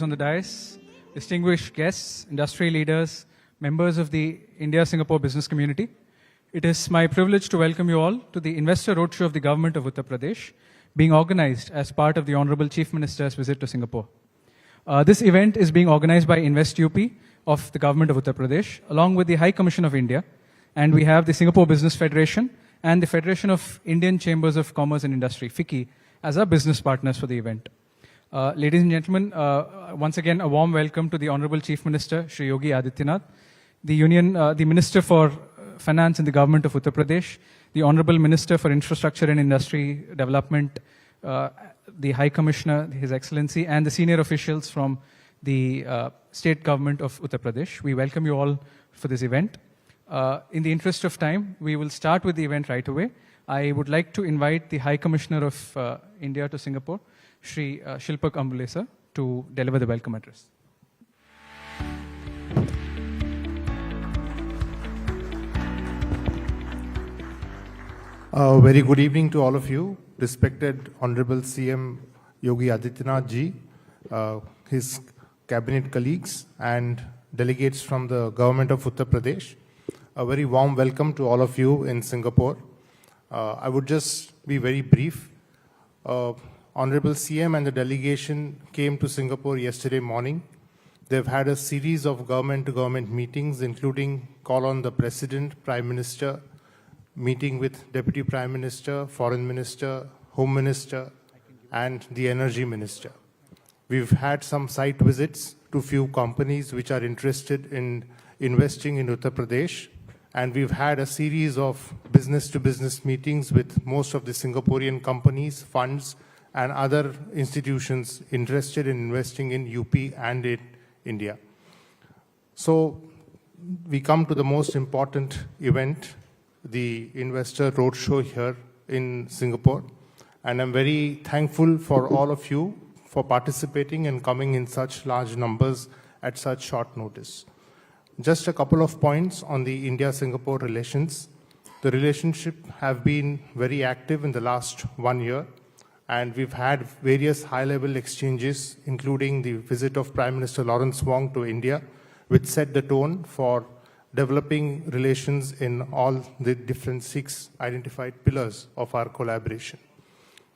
On the dais, distinguished guests, industry leaders, members of the India-Singapore business community. It is my privilege to welcome you all to the Investor Roadshow of the Government of Uttar Pradesh, being organized as part of the Honorable Chief Minister's visit to Singapore. This event is being organized by Invest UP of the Government of Uttar Pradesh, along with the High Commission of India, and we have the Singapore Business Federation and the Federation of Indian Chambers of Commerce and Industry, FICCI, as our business partners for the event. Ladies and gentlemen, once again, a warm welcome to the Honorable Chief Minister, Shri Yogi Adityanath, the Minister for Finance in the Government of Uttar Pradesh, the Honorable Minister for Infrastructure and Industry Development, the High Commissioner, His Excellency, and the senior officials from the State Government of Uttar Pradesh. We welcome you all for this event. In the interest of time, we will start with the event right away. I would like to invite the High Commissioner of India to Singapore, Shri Shilpak Ambule sir, to deliver the welcome address. Very good evening to all of you, respected Honorable CM Yogi Adityanath ji, his cabinet colleagues and delegates from the Government of Uttar Pradesh. A very warm welcome to all of you in Singapore. I would just be very brief. Honorable CM and the delegation came to Singapore yesterday morning. They've had a series of government-to-government meetings, including call on the President, Prime Minister, meeting with Deputy Prime Minister, Foreign Minister, Home Minister, and the Energy Minister. We've had some site visits to few companies which are interested in investing in Uttar Pradesh, and we've had a series of business-to-business meetings with most of the Singaporean companies, funds, and other institutions interested in investing in UP and in India. So we come to the most important event, the Investor Roadshow here in Singapore. And I'm very thankful for all of you for participating and coming in such large numbers at such short notice. Just a couple of points on the India-Singapore relations. The relationship have been very active in the last 1 year. And we've had various high-level exchanges, including the visit of Prime Minister Lawrence Wong to India, which set the tone for developing relations in all the different 6 identified pillars of our collaboration.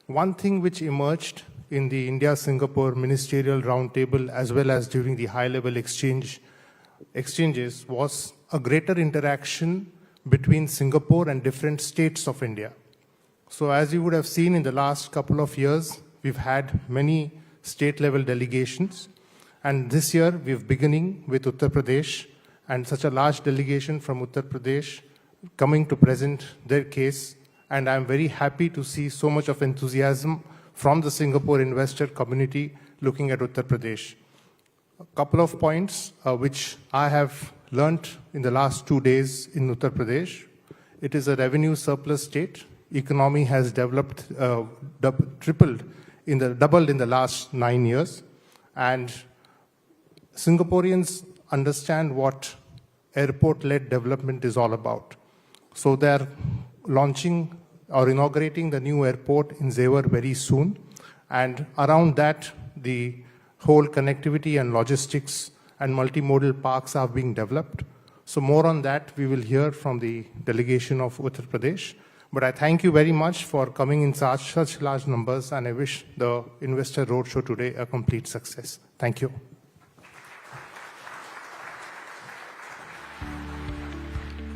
One thing which emerged in the India-Singapore Ministerial Roundtable, as well as during the high-level exchanges, was a greater interaction between Singapore and different states of India. So as you would have seen in the last couple of years, we've had many state-level delegations. And this year, we're beginning with Uttar Pradesh, and such a large delegation from Uttar Pradesh coming to present their case. And I'm very happy to see so much of enthusiasm from the Singapore investor community looking at Uttar Pradesh. A couple of points which I have learned in the last 2 days in Uttar Pradesh. It is a revenue surplus state. Economy has developed, doubled in the last 9 years. And Singaporeans understand what airport-led development is all about. So they're launching or inaugurating the new airport in Xever very soon. And around that, the whole connectivity and logistics and multimodal parks are being developed. So more on that, we will hear from the delegation of Uttar Pradesh. But I thank you very much for coming in such large numbers, and I wish the Investor Roadshow today a complete success. Thank you.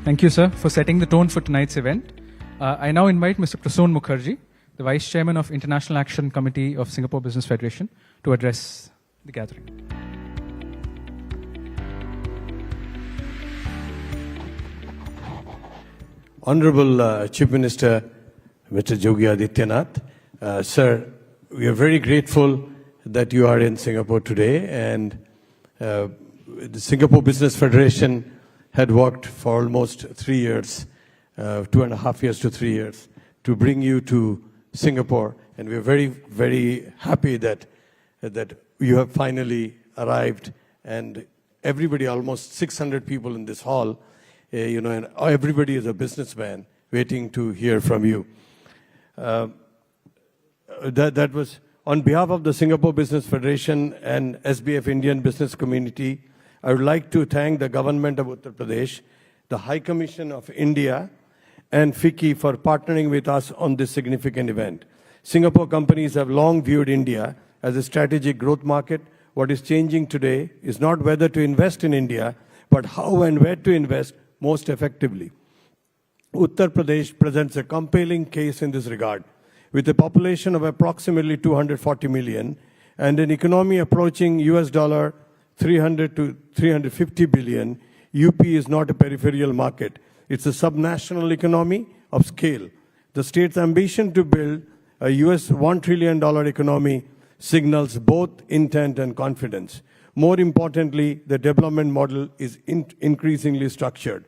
Thank you, sir, for setting the tone for tonight's event. I now invite Mr. Prasoon Mukherjee, the Vice Chairman of International Action Committee of Singapore Business Federation, to address the gathering. Honorable Chief Minister, Mr. Yogi Adityanath, sir, we are very grateful that you are in Singapore today, and the Singapore Business Federation had worked for almost 3 years, 2.5 years to 3 years, to bring you to Singapore, and we are very, very happy that you have finally arrived, and everybody, almost 600 people in this hall, and everybody is a businessman waiting to hear from you. That was On behalf of the Singapore Business Federation and SBF Indian Business Community, I would like to thank the government of Uttar Pradesh, the High Commission of India, and FICCI for partnering with us on this significant event. Singapore companies have long viewed India as a strategic growth market. What is changing today is not whether to invest in India, but how and where to invest most effectively. Uttar Pradesh presents a compelling case in this regard. With a population of approximately 240 million and an economy approaching $300 to 350 billion, UP is not a peripheral market. It's a subnational economy of scale. The state's ambition to build a $1 trillion economy signals both intent and confidence. More importantly, the development model is increasingly structured.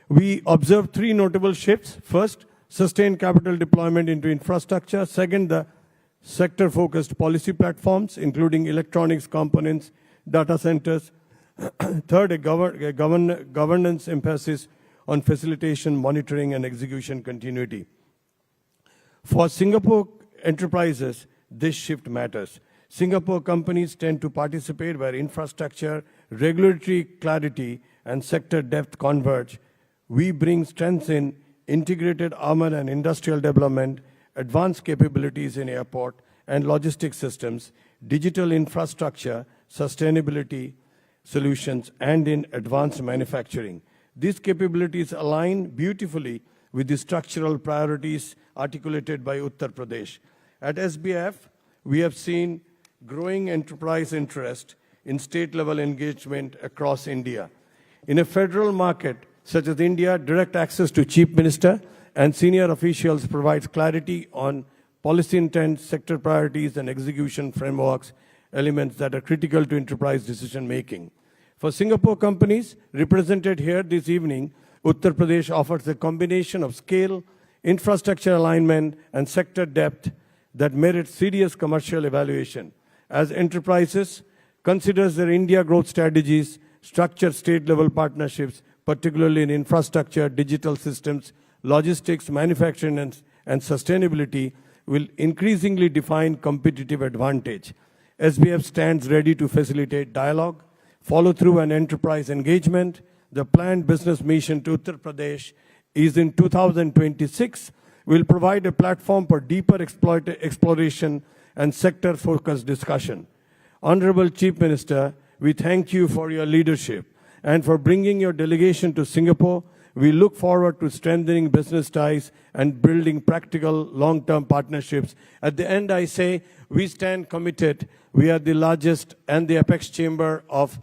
We observed three notable shifts. First, sustained capital deployment into infrastructure. Second, the sector-focused policy platforms, including electronics components, data centers. Third, a governance emphasis on facilitation, monitoring, and execution continuity. For Singapore enterprises, this shift matters. Singapore companies tend to participate where infrastructure, regulatory clarity, and sector depth converge. We bring strengths in integrated armor and industrial development, advanced capabilities in airport and logistics systems, digital infrastructure, sustainability solutions, and in advanced manufacturing. These capabilities align beautifully with the structural priorities articulated by Uttar Pradesh. At SBF, we have seen growing enterprise interest in state-level engagement across India. In a federal market such as India, direct access to Chief Minister and senior officials provides clarity on policy intent, sector priorities, and execution frameworks, elements that are critical to enterprise decision-making. For Singapore companies represented here this evening, Uttar Pradesh offers a combination of scale, infrastructure alignment, and sector depth that merits serious commercial evaluation. As enterprises considers their India growth strategies, structure state-level partnerships, particularly in infrastructure, digital systems, logistics, manufacturing, and sustainability, will increasingly define competitive advantage. SBF stands ready to facilitate dialogue, follow-through, and enterprise engagement. The planned business mission to Uttar Pradesh is in 2026, will provide a platform for deeper exploration and sector-focused discussion. Honorable Chief Minister, we thank you for your leadership and for bringing your delegation to Singapore. We look forward to strengthening business ties and building practical long-term partnerships. At the end, I say we stand committed. We are the largest and the apex chamber of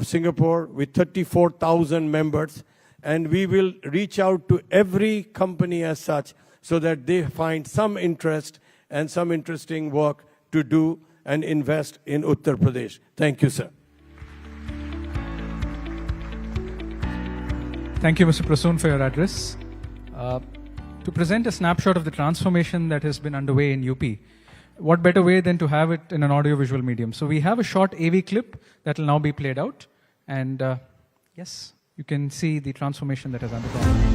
Singapore with 34,000 members, and we will reach out to every company as such so that they find some interest and some interesting work to do and invest in Uttar Pradesh. Thank you, sir. Thank you, Mr. Prasoon, for your address. To present a snapshot of the transformation that has been underway in UP, what better way than to have it in an audiovisual medium? So we have a short AV clip that will now be played out. And yes, you can see the transformation that has undergone.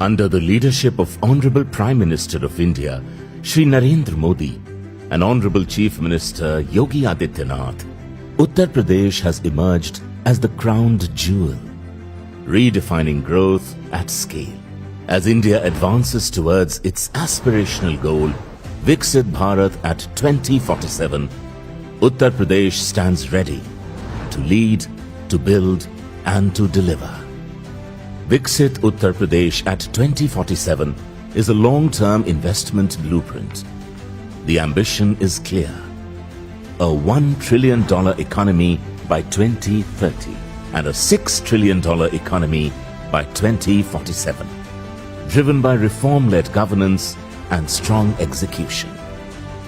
Under the leadership of Honorable Prime Minister of India, Shri Narendra Modi, and Honorable Chief Minister Yogi Adityanath, Uttar Pradesh has emerged as the crowned jewel, redefining growth at scale. As India advances towards its aspirational goal, Viksit Bharat at 2047, Uttar Pradesh stands ready to lead, to build, and to deliver. Viksit Uttar Pradesh at 2047 is a long-term investment blueprint. The ambition is clear: a $1 trillion economy by 2030 and a $6 trillion economy by 2047, driven by reform-led governance and strong execution,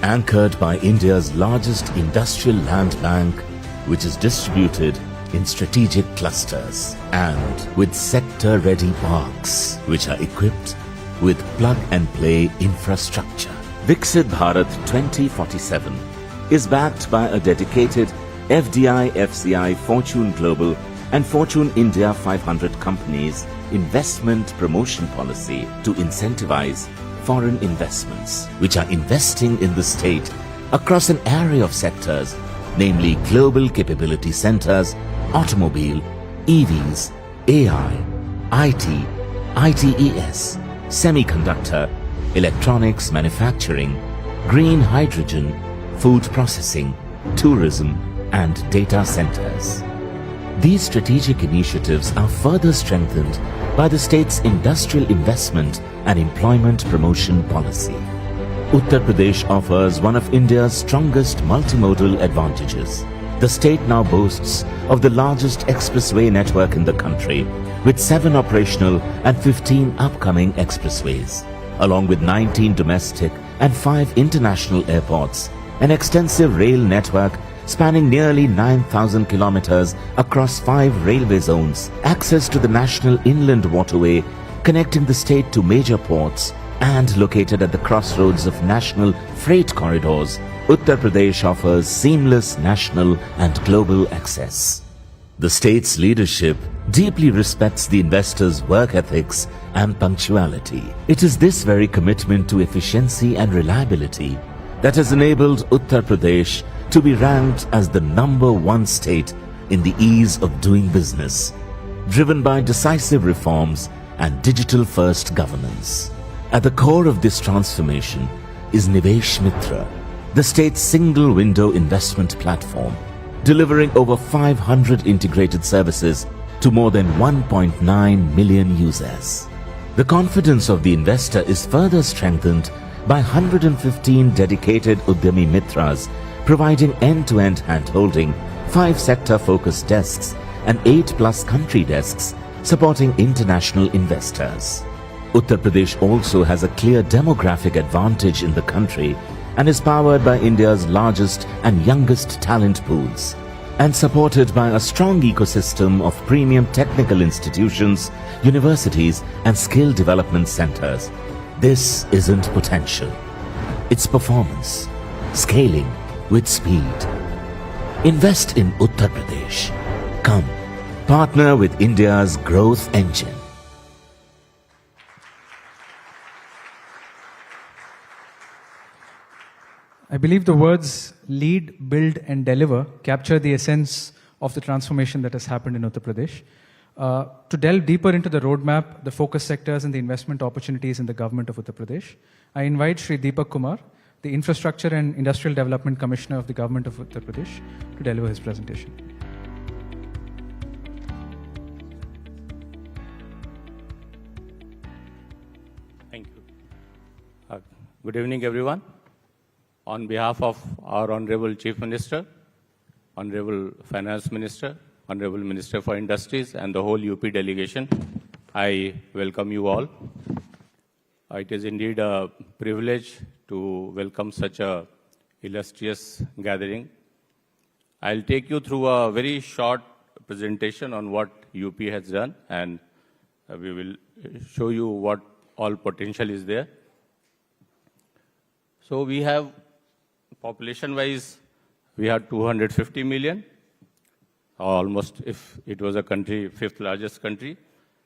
anchored by India's largest industrial land bank, which is distributed in strategic clusters, and with sector-ready parks, which are equipped with plug-and-play infrastructure. Viksit Bharat 2047 is backed by a dedicated FDI, FCI, Fortune Global and Fortune India 500 companies investment promotion policy to incentivize foreign investments, which are investing in the state across an array of sectors, namely global capability centers, automobile, EVs, AI, IT, ITES, semiconductor, electronics manufacturing, green hydrogen, food processing, tourism, and data centers. These strategic initiatives are further strengthened by the state's industrial investment and employment promotion policy. Uttar Pradesh offers one of India's strongest multimodal advantages. The state now boasts of the largest expressway network in the country, with 7 operational and 15 upcoming expressways, along with 19 domestic and 5 international airports, an extensive rail network spanning nearly 9,000 kilometers across 5 railway zones, access to the national inland waterway connecting the state to major ports, and located at the crossroads of national freight corridors, Uttar Pradesh offers seamless national and global access. The state's leadership deeply respects the investors' work ethics and punctuality. It is this very commitment to efficiency and reliability that has enabled Uttar Pradesh to be ranked as the #1 state in the ease of doing business, driven by decisive reforms and digital-first governance. At the core of this transformation is Nivesh Mitra, the state's single-window investment platform, delivering over 500 integrated services to more than 1.9 million users. The confidence of the investor is further strengthened by 115 dedicated Udyami Mitras, providing end-to-end hand-holding, 5 sector-focused desks and 8+ country desks supporting international investors. Uttar Pradesh also has a clear demographic advantage in the country and is powered by India's largest and youngest talent pools, and supported by a strong ecosystem of premium technical institutions, universities and skill development centers. This isn't potential. It's performance, scaling with speed. Invest in Uttar Pradesh. Come, partner with India's growth engine. I believe the words lead, build, and deliver capture the essence of the transformation that has happened in Uttar Pradesh. To delve deeper into the roadmap, the focus sectors, and the investment opportunities in the government of Uttar Pradesh, I invite Shri Deepak Kumar, the Infrastructure and Industrial Development Commissioner of the government of Uttar Pradesh, to deliver his presentation. Thank you. Good evening, everyone. On behalf of our Honorable Chief Minister, Honorable Finance Minister, Honorable Minister for Industries, and the whole UP delegation, I welcome you all. It is indeed a privilege to welcome such a illustrious gathering. I'll take you through a very short presentation on what UP has done, and we will show you what all potential is there. So we have, population-wise, we have 250 million, almost, if it was a country, 5th largest country.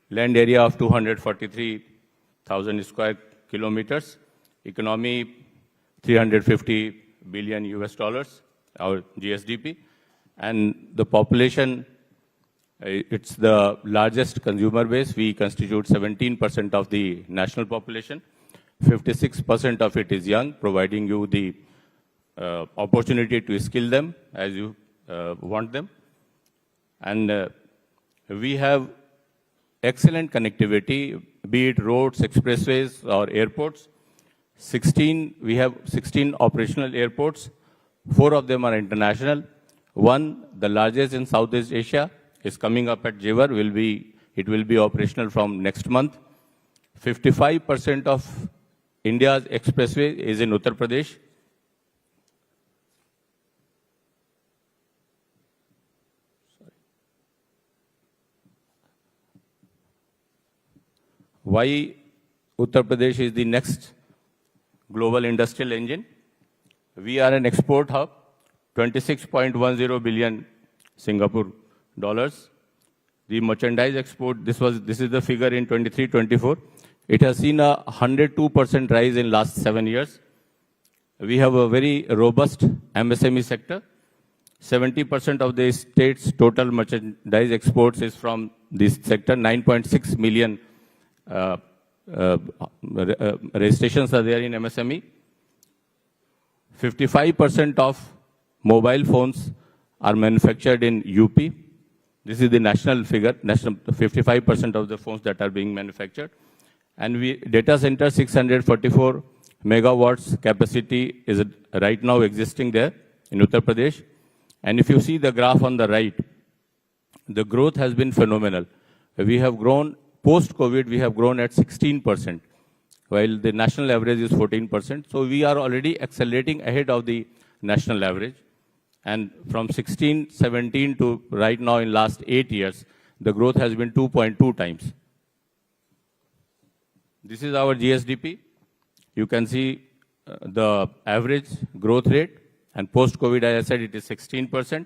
Land area of 243,000 square kilometers. Economy, 350 billion US dollars, our GSDP. And the population, it's the largest consumer base. We constitute 17% of the national population. 56% of it is young, providing you the opportunity to skill them as you want them. And we have excellent connectivity, be it roads, expressways, or airports. We have 16 operational airports. 4 of them are international. One, the largest in Southeast Asia, is coming up at Jewar. It will be operational from next month. 55% of India's expressway is in Uttar Pradesh. Why Uttar Pradesh is the next global industrial engine? We are an export hub, 26.10 billion Singapore dollars. The merchandise export, this is the figure in 23-24. It has seen a 102% rise in last 7 years. We have a very robust MSME sector. 70% of the state's total merchandise exports is from this sector. 9.6 million registrations are there in MSME. 55% of mobile phones are manufactured in UP. This is the national figure, 55% of the phones that are being manufactured. And data center 644 megawatts capacity is right now existing there in Uttar Pradesh. And if you see the graph on the right, the growth has been phenomenal. We have grown, post-COVID, we have grown at 16%, while the national average is 14%. So we are already accelerating ahead of the national average. And from 16, 17 to right now in last 8 years, the growth has been 2.2 times. This is our GSDP. You can see the average growth rate, and post-COVID, as I said, it is 16%.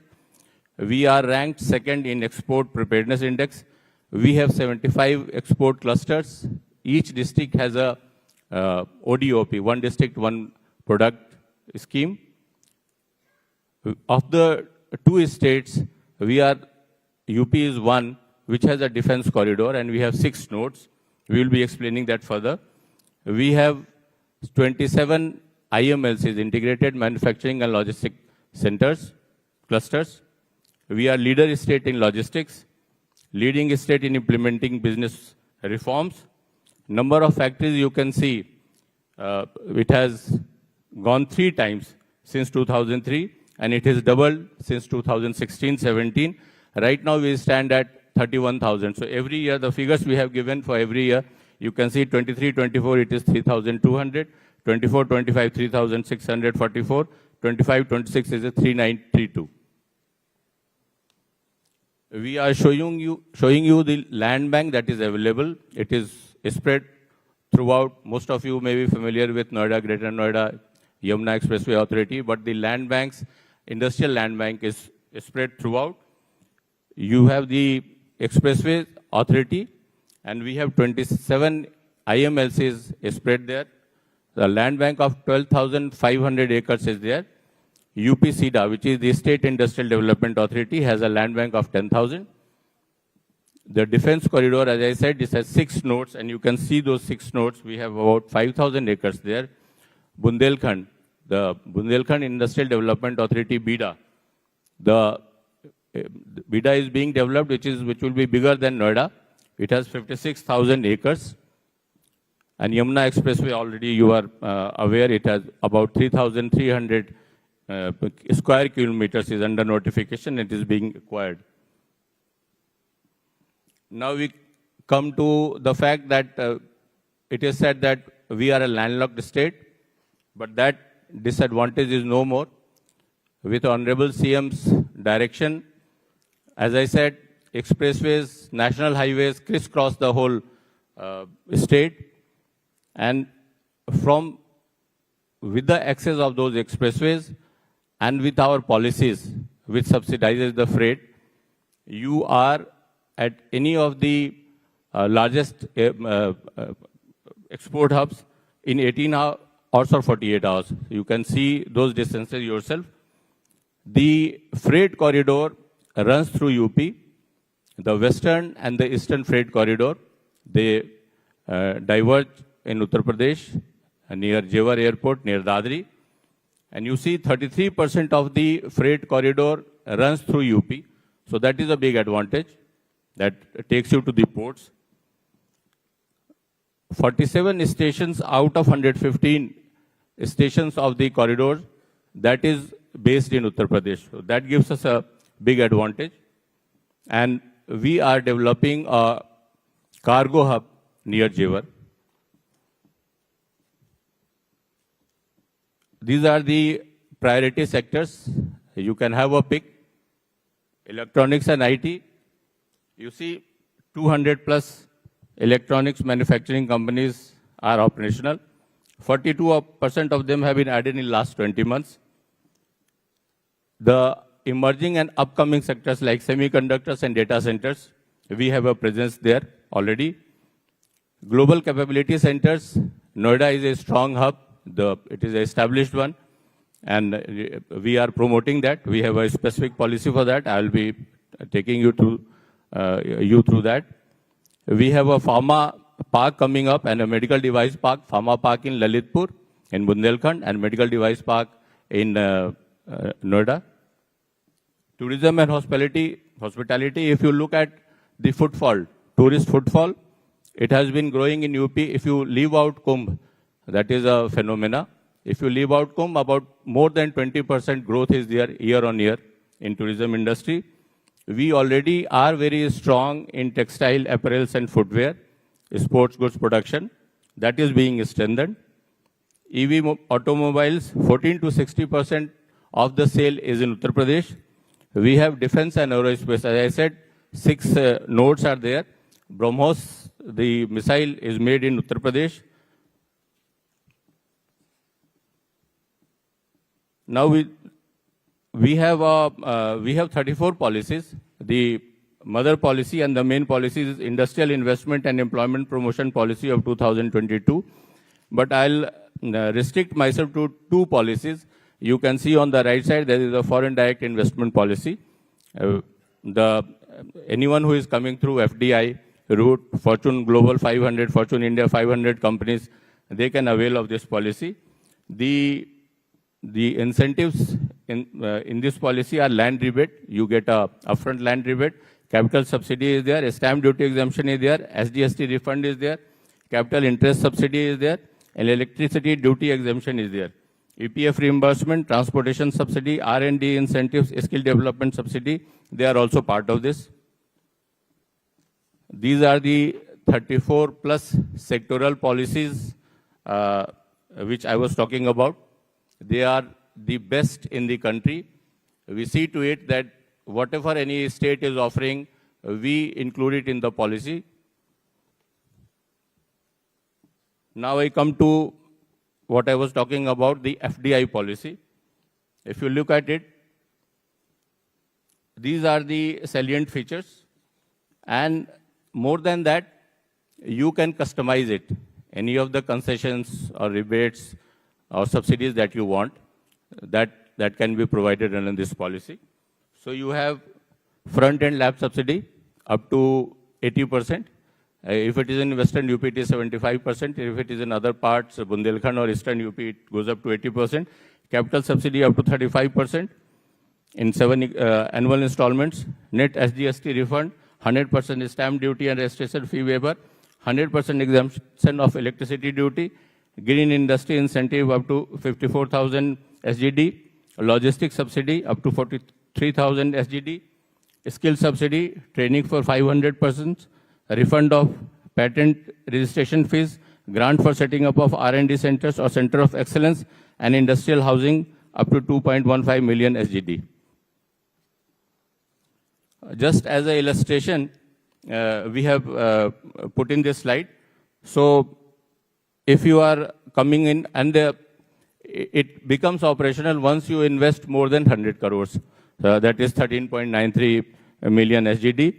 We are ranked second in export preparedness index. We have 75 export clusters. Each district has a ODOP, one district, one product scheme. Of the 2 states, UP is one which has a defense corridor, and we have 6 nodes. We will be explaining that further. We have 27 IMLCs, Integrated Manufacturing and Logistic Centers, clusters. We are leader state in logistics, leading state in implementing business reforms. Number of factories, you can see, it has gone 3 times since 2003, and it has doubled since 2016-17. Right now, we stand at 31,000. So every year, the figures we have given for every year, you can see 23-24, it is 3,200. 24-25, 3,644. 25-26 is a 3,932. We are showing you the land bank that is available. It is spread throughout. Most of you may be familiar with Noida, Greater Noida, Yamuna Expressway Authority, but the land banks, industrial land bank is spread throughout. You have the Expressway Authority, and we have 27 IMLCs spread there. The land bank of 12,500 acres is there. UP-SIDA, which is the State Industrial Development Authority, has a land bank of 10,000. The defense corridor, as I said, this has 6 nodes, and you can see those 6 nodes. We have about 5,000 acres there. Bundelkhand, the Bundelkhand Industrial Development Authority, BIDA. The BIDA is being developed, which will be bigger than Noida. It has 56,000 acres. And Yamuna Expressway, already you are aware, it has about 3,300 square kilometers is under notification. It is being acquired. Now we come to the fact that it is said that we are a landlocked state, but that disadvantage is no more. With Honorable CM's direction, as I said, expressways, national highways crisscross the whole state. And with the access of those expressways and with our policies, which subsidizes the freight, you are at any of the largest export hubs in 18 hours or 48 hours. You can see those distances yourself. The freight corridor runs through UP. The western and the eastern freight corridor, they diverge in Uttar Pradesh, near Jewar Airport, near Dadri. And you see 33% of the freight corridor runs through UP. So that is a big advantage that takes you to the ports. 47 stations out of 115 stations of the corridor, that is based in Uttar Pradesh. So that gives us a big advantage. And we are developing a cargo hub near Jewar. These are the priority sectors. You can have a pick. Electronics and IT. You see 200 plus electronics manufacturing companies are operational. 42% of them have been added in the last 20 months. The emerging and upcoming sectors like semiconductors and data centers, We have a presence there already. Global capability centers, Noida is a strong hub. It is an established one, and we are promoting that. We have a specific policy for that. I will be taking you through that. We have a pharma park coming up and a medical device park, pharma park in Lalitpur, in Bundelkhand, and medical device park in Noida. Tourism and hospitality, if you look at the footfall, tourist footfall, it has been growing in UP. If you leave out Kumbh, that is a phenomena. If you leave out Kumbh, about more than 20% growth is there year on year in tourism industry. We already are very strong in textile, apparels and footwear, sports goods production. That is being strengthened. EV automobiles, 14 to 60% of the sale is in Uttar Pradesh. We have defense and aerospace. As I said, 6 nodes are there. BrahMos, the missile, is made in Uttar Pradesh. Now we have 34 policies. The mother policy and the main policy is Industrial Investment and Employment Promotion Policy of 2022. But I'll restrict myself to 2 policies. You can see on the right side there is a foreign direct investment policy. Anyone who is coming through FDI route, Fortune Global 500, Fortune India 500 companies, they can avail of this policy. The incentives in this policy are land rebate. You get a upfront land rebate. Capital subsidy is there. Stamp duty exemption is there. SGST refund is there. Capital interest subsidy is there. And electricity duty exemption is there. EPF reimbursement, transportation subsidy, R&D incentives, skill development subsidy, they are also part of this. These are the 34 plus sectoral policies which I was talking about. They are the best in the country. We see to it that whatever any state is offering, we include it in the policy. Now I come to what I was talking about, the FDI policy. If you look at it, these are the salient features. And more than that, you can customize it. Any of the concessions or rebates or subsidies that you want, that can be provided under this policy. So you have front-end lab subsidy up to 80%. If it is in Western UP, it is 75%. If it is in other parts, Bundelkhand or Eastern UP, it goes up to 80%. Capital subsidy up to 35% in 7 annual installments. Net SGST refund, 100% stamp duty and registration fee waiver, 100% exemption of electricity duty, green industry incentive up to 54,000 SGD, logistics subsidy up to 43,000 SGD, skill subsidy, training for 500 persons, refund of patent registration fees, grant for setting up of R&D centers or center of excellence, and industrial housing up to 2.15 million SGD. Just as an illustration, we have put in this slide. So if you are coming in and it becomes operational once you invest more than 100 crores. That is 13.93 million SGD.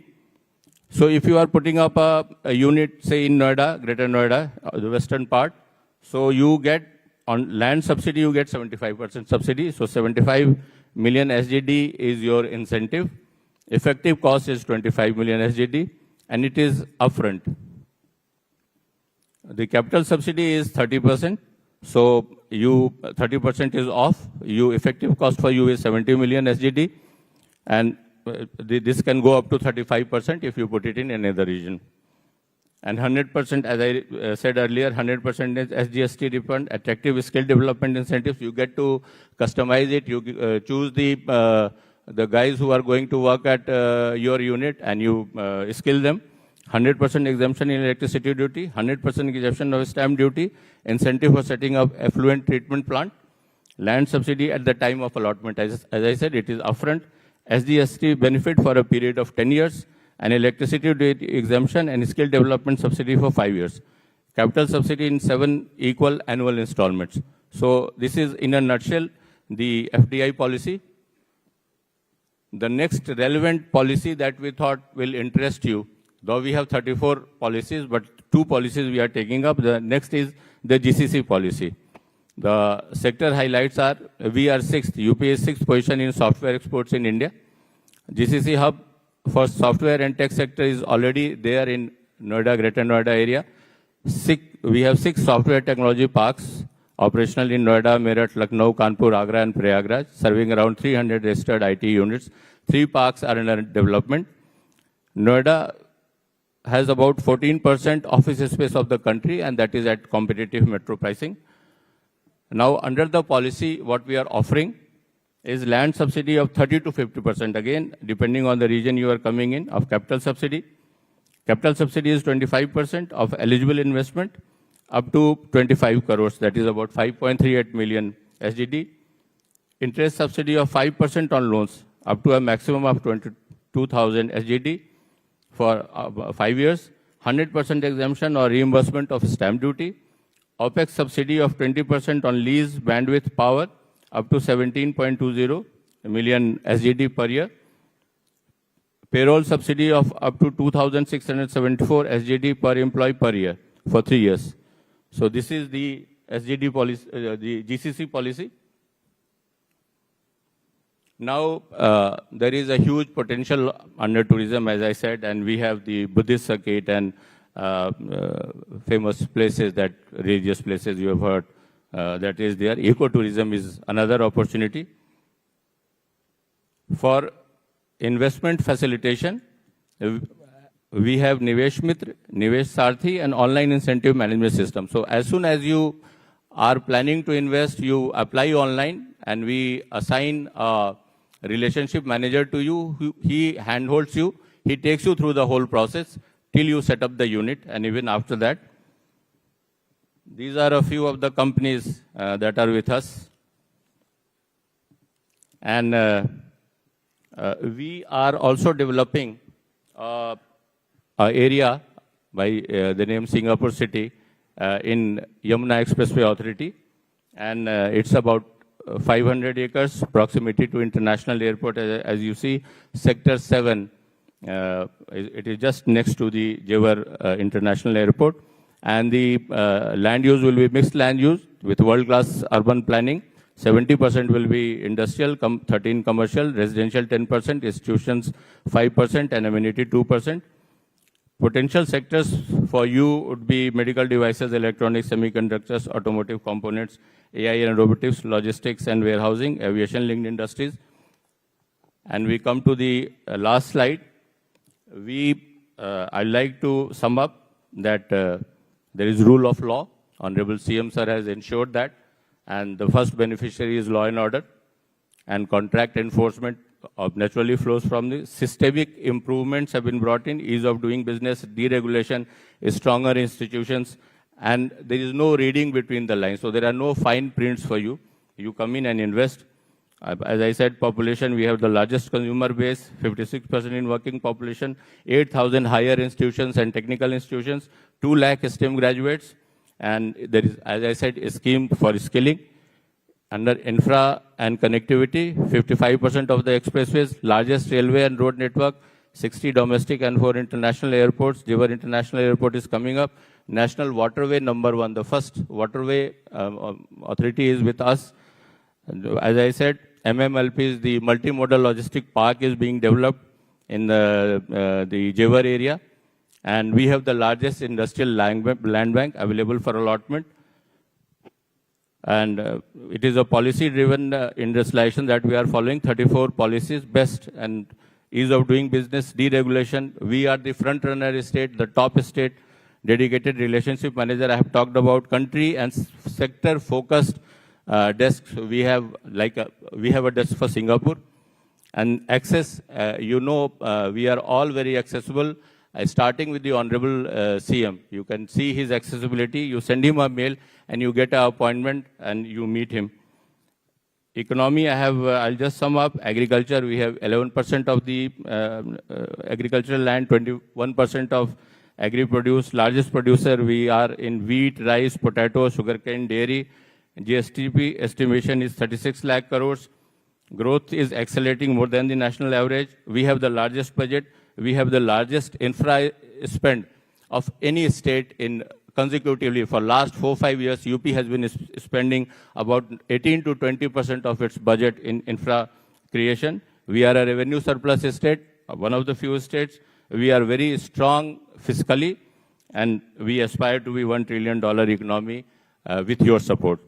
So if you are putting up a unit, say in Noida, Greater Noida, the western part, so you get on land subsidy, you get 75% subsidy. So 75 million SGD is your incentive. Effective cost is 25 million SGD, and it is upfront. The capital subsidy is 30%. So 30% is off. Effective cost for you is 70 million SGD, and this can go up to 35% if you put it in another region. And 100%, as I said earlier, 100% is SGST refund, attractive skill development incentives. You get to customize it. You choose the guys who are going to work at your unit, and you skill them. 100% exemption in electricity duty, 100% exemption of stamp duty, incentive for setting up effluent treatment plant, land subsidy at the time of allotment. As I said, it is upfront. SGST benefit for a period of 10 years, and electricity duty exemption and skill development subsidy for 5 years. Capital subsidy in 7 equal annual installments. So this is, in a nutshell, the FDI policy. The next relevant policy that we thought will interest you Though we have 34 policies, but 2 policies we are taking up. The next is the GCC policy. The sector highlights are, we are 6th, UP is 6th position in software exports in India. GCC hub for software and tech sector is already there in Noida, Greater Noida area. We have 6 software technology parks operational in Noida, Meerut, Lucknow, Kanpur, Agra and Prayagraj, serving around 300 registered IT units. 3 parks are under development. Noida has about 14% office space of the country, and that is at competitive metro pricing. Now, under the policy, what we are offering is land subsidy of 30 to 50%, again, depending on the region you are coming in, of capital subsidy. Capital subsidy is 25% of eligible investment up to 25 crores, that is about 5.38 million SGD. Interest subsidy of 5% on loans up to a maximum of 22,000 SGD for 5 years. 100% exemption or reimbursement of stamp duty. OPEX subsidy of 20% on lease bandwidth power up to 17.20 million SGD per year. Payroll subsidy of up to 2,674 SGD per employee per year for 3 years. So this is the SGD policy, the GCC policy. Now, there is a huge potential under tourism, as I said, and we have the Buddhist circuit and famous places, that religious places you have heard, that is there. Ecotourism is another opportunity. For investment facilitation, we have Nivesh Mitra, Nivesh Sarthi, and online incentive management system. So as soon as you are planning to invest, you apply online, and we assign a relationship manager to you. He handholds you. He takes you through the whole process till you set up the unit, and even after that. These are a few of the companies that are with us. And we are also developing an area by the name Singapore City in Yamuna Expressway Authority. And it's about 500 acres, proximity to international airport, as you see. Sector 7, it is just next to the Jewar International Airport. And the land use will be mixed land use with world-class urban planning. 70% will be industrial, 13 commercial, residential 10%, institutions 5%, and amenity 2%. Potential sectors for you would be medical devices, electronics, semiconductors, automotive components, AI and robotics, logistics and warehousing, aviation-linked industries. And we come to the last slide. I'd like to sum up that there is rule of law. Honorable CM sir has ensured that. And the first beneficiary is law and order. And contract enforcement naturally flows from the systemic improvements have been brought in, ease of doing business, deregulation, stronger institutions, and there is no reading between the lines. So there are no fine prints for you. You come in and invest. As I said, population, we have the largest consumer base, 56% in working population, 8,000 higher institutions and technical institutions, 2 lakh STEM graduates, and there is, as I said, a scheme for skilling. Under infra and connectivity, 55% of the expressways, largest railway and road network, 60 domestic and 4 international airports. Jewar International Airport is coming up. National Waterway #1, the first waterway authority is with us. As I said, MMLP is the multimodal logistic park is being developed in the Jewar area. And we have the largest industrial land bank available for allotment. And it is a policy-driven industrialization that we are following, 34 policies, best and ease of doing business, deregulation. We are the front-runner state, the top state, dedicated relationship manager. I have talked about country and sector-focused desks. We have a desk for Singapore. And access, we are all very accessible. Starting with the Honorable CM, you can see his accessibility. You send him a mail and you get an appointment and you meet him. Economy, I'll just sum up. Agriculture, we have 11% of the agricultural land, 21% of agri-produce. Largest producer, we are in wheat, rice, potato, sugarcane, dairy. GSTP estimation is 36 lakh crores. Growth is accelerating more than the national average. We have the largest budget. we have the largest infra spend of any state in consecutively. For last 4-5 years, UP has been spending about 18 to 20% of its budget in infra creation. We are a revenue surplus state, one of the few states. We are very strong fiscally, and we aspire to be $1 trillion economy with your support.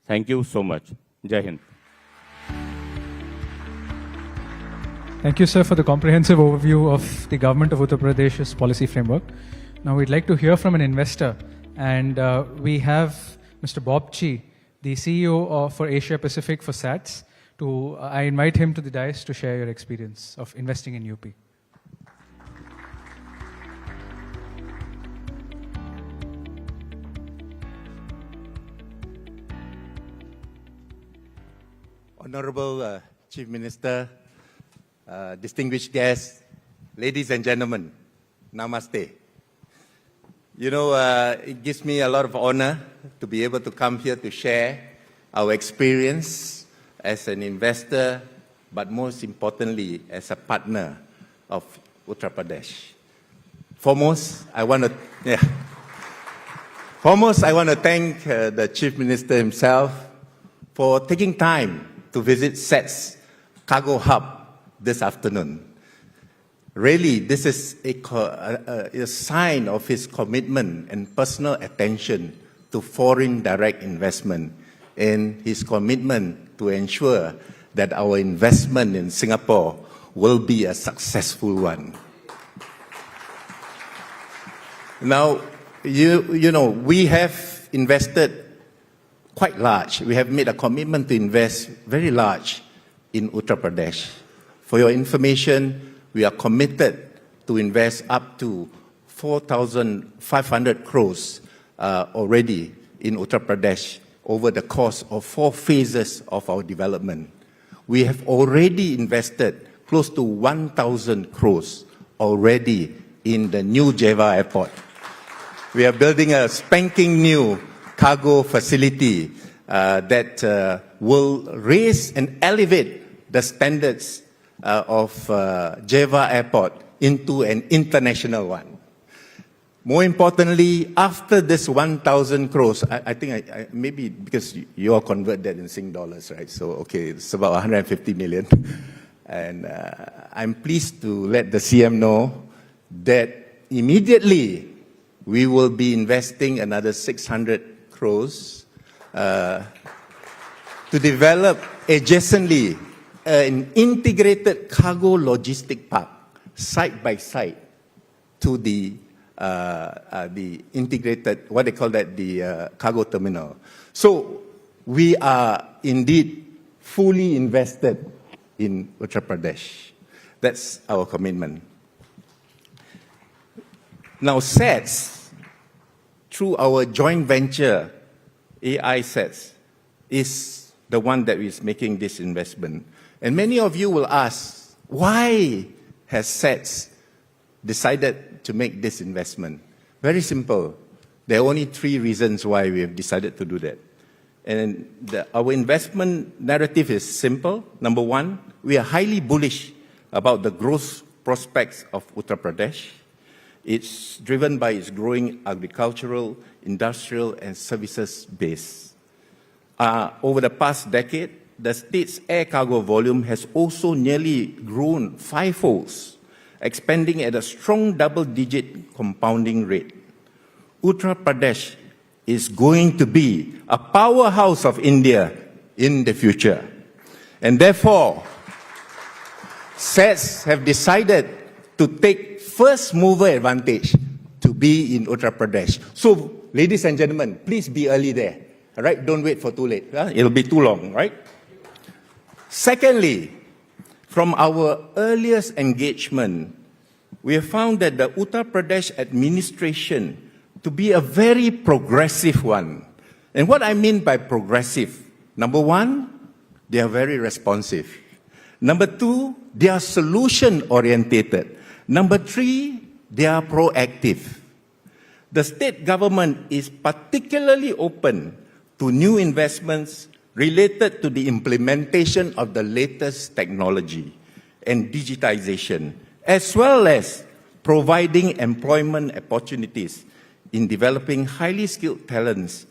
Thank you so much. Jai Hind. Thank you, sir, for the comprehensive overview of the government of Uttar Pradesh's policy framework. Now, we'd like to hear from an investor, and we have Mr. Bob Chi, the CEO for Asia Pacific for SATS. I invite him to the dais to share your experience of investing in UP. Honorable Chief Minister, distinguished guests, ladies and gentlemen, namaste. You know, it gives me a lot of honor to be able to come here to share our experience as an investor, but most importantly, as a partner of Uttar Pradesh. Foremost, I want to thank the Chief Minister himself for taking time to visit SATS Cargo Hub this afternoon. Really, this is a sign of his commitment and personal attention to foreign direct investment and his commitment to ensure that our investment in Singapore will be a successful one. Now, you know, we have invested quite large. We have made a commitment to invest very large in Uttar Pradesh. For your information, we are committed to invest up to 4,500 crores already in Uttar Pradesh over the course of 4 phases of our development. We have already invested close to 1,000 crores already in the new Jeva Airport. We are building a spanking new cargo facility that will raise and elevate the standards of Jeva Airport into an international one. More importantly, after this 1,000 crores, I think maybe because you all convert that in Sing dollars, right? So, okay, it's about 150 million. And I'm pleased to let the CM know that immediately we will be investing another 600 crores to develop adjacently an integrated cargo logistic park side by side to the integrated, what they call that, the cargo terminal. So we are indeed fully invested in Uttar Pradesh. That's our commitment. Now, SATS, through our joint venture, AI SATS, is the one that is making this investment. And many of you will ask, why has SATS decided to make this investment? Very simple. There are only 3 reasons why we have decided to do that. And our investment narrative is simple. Number 1, we are highly bullish about the growth prospects of Uttar Pradesh. It's driven by its growing agricultural, industrial, and services base. Over the past decade, the state's air cargo volume has also nearly grown 5-fold, expanding at a strong double-digit compounding rate. Uttar Pradesh is going to be a powerhouse of India in the future. And therefore, SATS have decided to take first mover advantage to be in Uttar Pradesh. So, ladies and gentlemen, please be early there. All right? Don't wait for too late. It'll be too long, right? Secondly, from our earliest engagement, we have found that the Uttar Pradesh administration to be a very progressive one. And what I mean by progressive, number 1, they are very responsive. Number 2, they are solution-orientated. Number 3, they are proactive. The state government is particularly open to new investments related to the implementation of the latest technology. and digitization, as well as providing employment opportunities in developing highly skilled talents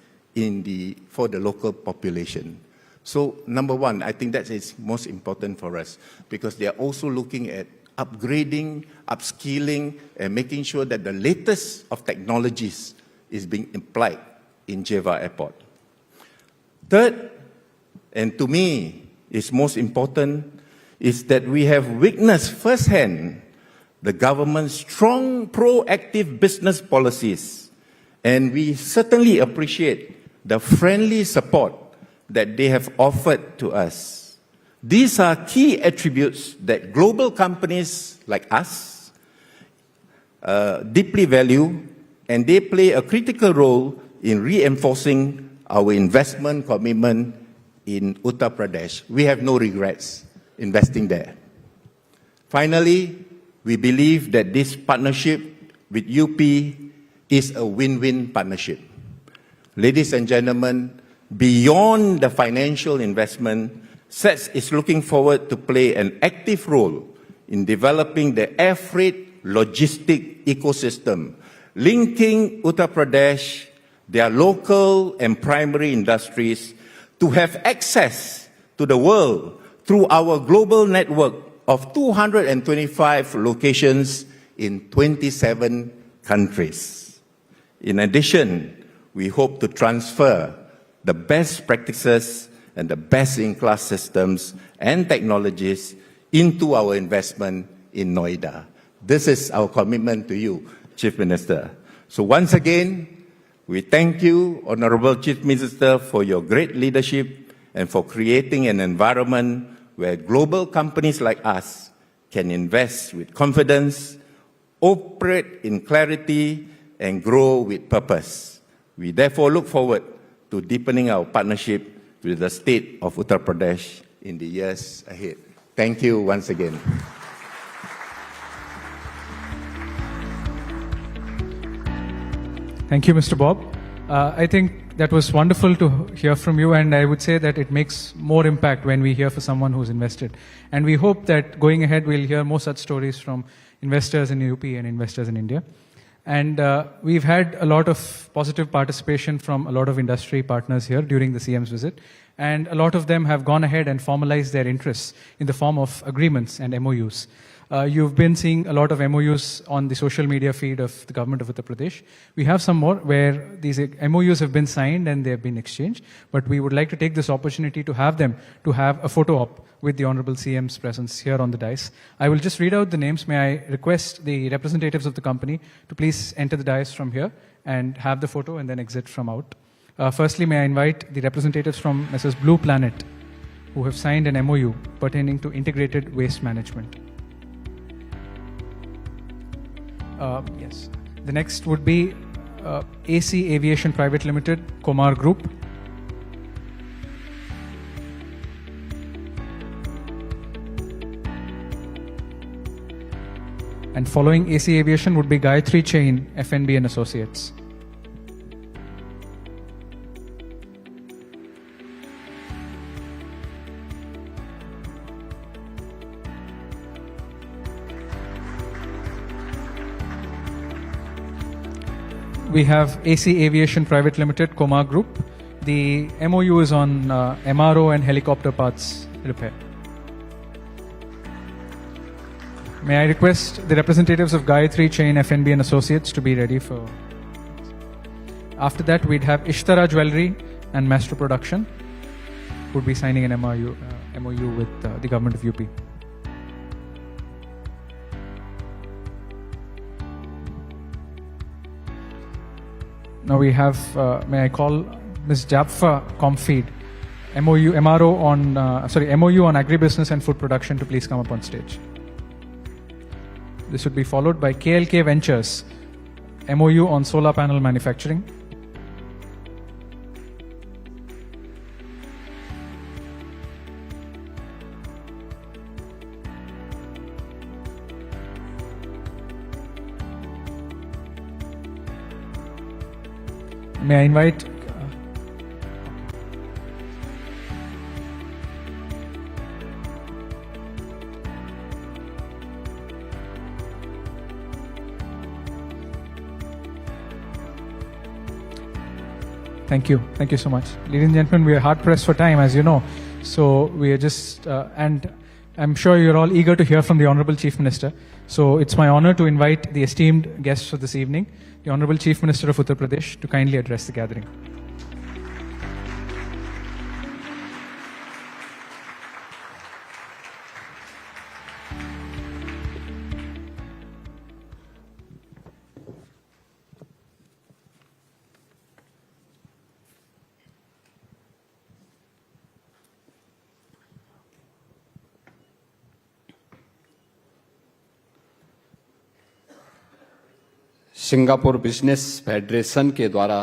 for the local population. So number one, I think that is most important for us, because they are also looking at upgrading, upskilling, and making sure that the latest of technologies is being applied in Java Airport. Third, and to me is most important, is that we have witnessed firsthand the government's strong proactive business policies, and we certainly appreciate the friendly support that they have offered to us. These are key attributes that global companies like us deeply value, and they play a critical role in reinforcing our investment commitment in Uttar Pradesh. We have no regrets investing there. Finally, we believe that this partnership with UP is a win-win partnership. Ladies and gentlemen, beyond the financial investment, SETS is looking forward to play an active role in developing the air freight logistic ecosystem, linking Uttar Pradesh, their local and primary industries, to have access to the world through our global network of 225 locations in 27 countries. In addition, we hope to transfer the best practices and the best-in-class systems and technologies into our investment in Noida. This is our commitment to you, Chief Minister. So once again, we thank you, Honorable Chief Minister, for your great leadership and for creating an environment where global companies like us can invest with confidence, operate in clarity, and grow with purpose. We therefore look forward to deepening our partnership with the state of Uttar Pradesh in the years ahead. Thank you once again. Thank you, Mr. Bob. I think that was wonderful to hear from you, and I would say that it makes more impact when we hear from someone who's invested. And we hope that going ahead, we'll hear more such stories from investors in UP and investors in India. And we've had a lot of positive participation from a lot of industry partners here during the CM's visit. And a lot of them have gone ahead and formalized their interests in the form of agreements and MOUs. You've been seeing a lot of MOUs on the social media feed of the government of Uttar Pradesh. We have some more where these MOUs have been signed and they have been exchanged. But we would like to take this opportunity to have them to have a photo op with the Honorable CM's presence here on the dais. I will just read out the names. May I request the representatives of the company to please enter the dais from here and have the photo and then exit from out. Firstly, may I invite the representatives from Messrs. Blue Planet, who have signed an MOU pertaining to integrated waste management. Yes. The next would be AC Aviation Private Limited, Komar Group. And following AC Aviation would be Gayatri Chain, FNB and Associates. We have AC Aviation Private Limited, Komar Group. The MOU is on MRO and helicopter parts repair. May I request the representatives of Gayatri Chain, FNB and Associates to be ready for... After that, we'd have Ishtara Jewelry and Master Production, who would be signing an MOU with the government of UP. Now we have, may I call Ms. Jaffa Comfeed, MOU on agribusiness and food production to please come up on stage. This would be followed by KLK Ventures, MOU on solar panel manufacturing. May I invite Thank you. Thank you so much. Ladies and gentlemen, we are hard pressed for time, as you know. So we are just, and I'm sure you're all eager to hear from the Honorable Chief Minister. So it's my honor to invite the esteemed guests for this evening, the Honorable Chief Minister of Uttar Pradesh, to kindly address the gathering. Singapore business federation के द्वारा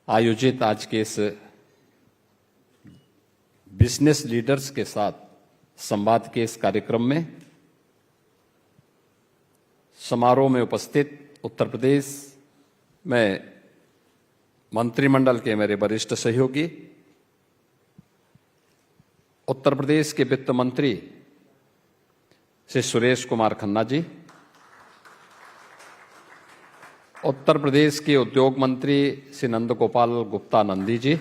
आयोजित आज के इस business leaders के साथ संवाद के इस कार्यक्रम में समारोह में उपस्थित उत्तर प्रदेश में मंत्रिमंडल के मेरे वरिष्ठ सहयोगी, उत्तर प्रदेश के वित्त मंत्री श्री सुरेश कुमार खन्ना जी, उत्तर प्रदेश के उद्योग मंत्री श्री नंद गोपाल गुप्ता नंदी जी,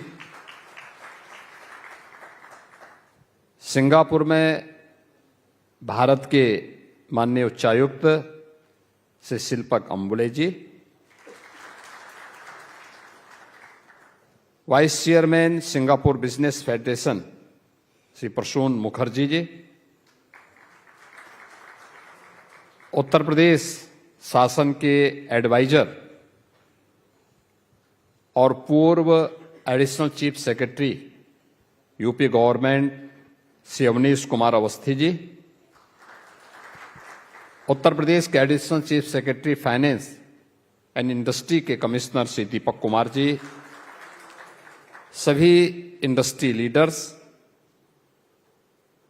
सिंगापुर में भारत के माननीय उच्चायुक्त Shri Shilpak Ambule ji, vice chairman Singapore business federation Shri Prasoon Mukherjee ji, Uttar Pradesh शासन के एडवाइजर और पूर्व additional chief secretary UP government Shri Awanish Kumar Awasthi ji, Uttar Pradesh के additional chief secretary finance and industry के कमिश्नर श्री दीपक कुमार जी, सभी इंडस्ट्री लीडर्स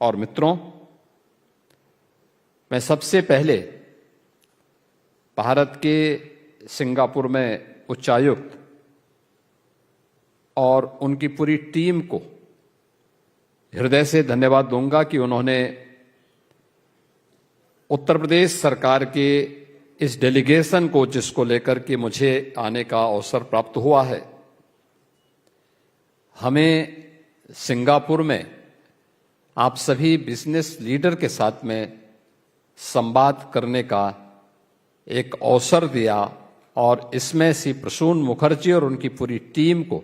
और मित्रों, मैं सबसे पहले भारत के सिंगापुर में उच्चायुक्त और उनकी पूरी टीम को हृदय से धन्यवाद दूंगा कि उन्होंने उत्तर प्रदेश सरकार के इस डेलीगेशन को, जिसको लेकर के मुझे आने का अवसर प्राप्त हुआ है, हमें सिंगापुर में आप सभी बिजनेस लीडर के साथ में संवाद करने का एक अवसर दिया और इसमें श्री प्रसून मुखर्जी और उनकी पूरी टीम को,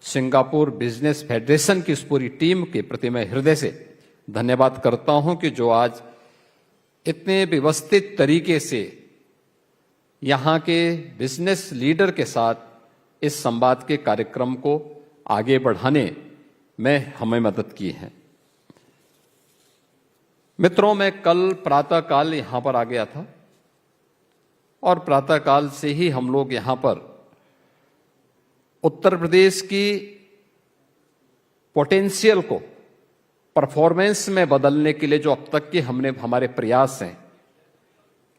सिंगापुर बिजनेस फेडरेशन की इस पूरी टीम के प्रति मैं हृदय से धन्यवाद करता हूं कि जो आज इतने व्यवस्थित तरीके से यहां के बिजनेस लीडर के साथ इस संवाद के कार्यक्रम को आगे बढ़ाने में हमें मदद की है। मित्रों, मैं कल प्रातःकाल यहां पर आ गया था और प्रातःकाल से ही हम लोग यहां पर उत्तर प्रदेश की पोटेंशियल को परफॉर्मेंस में बदलने के लिए जो अब तक के हमारे प्रयास हैं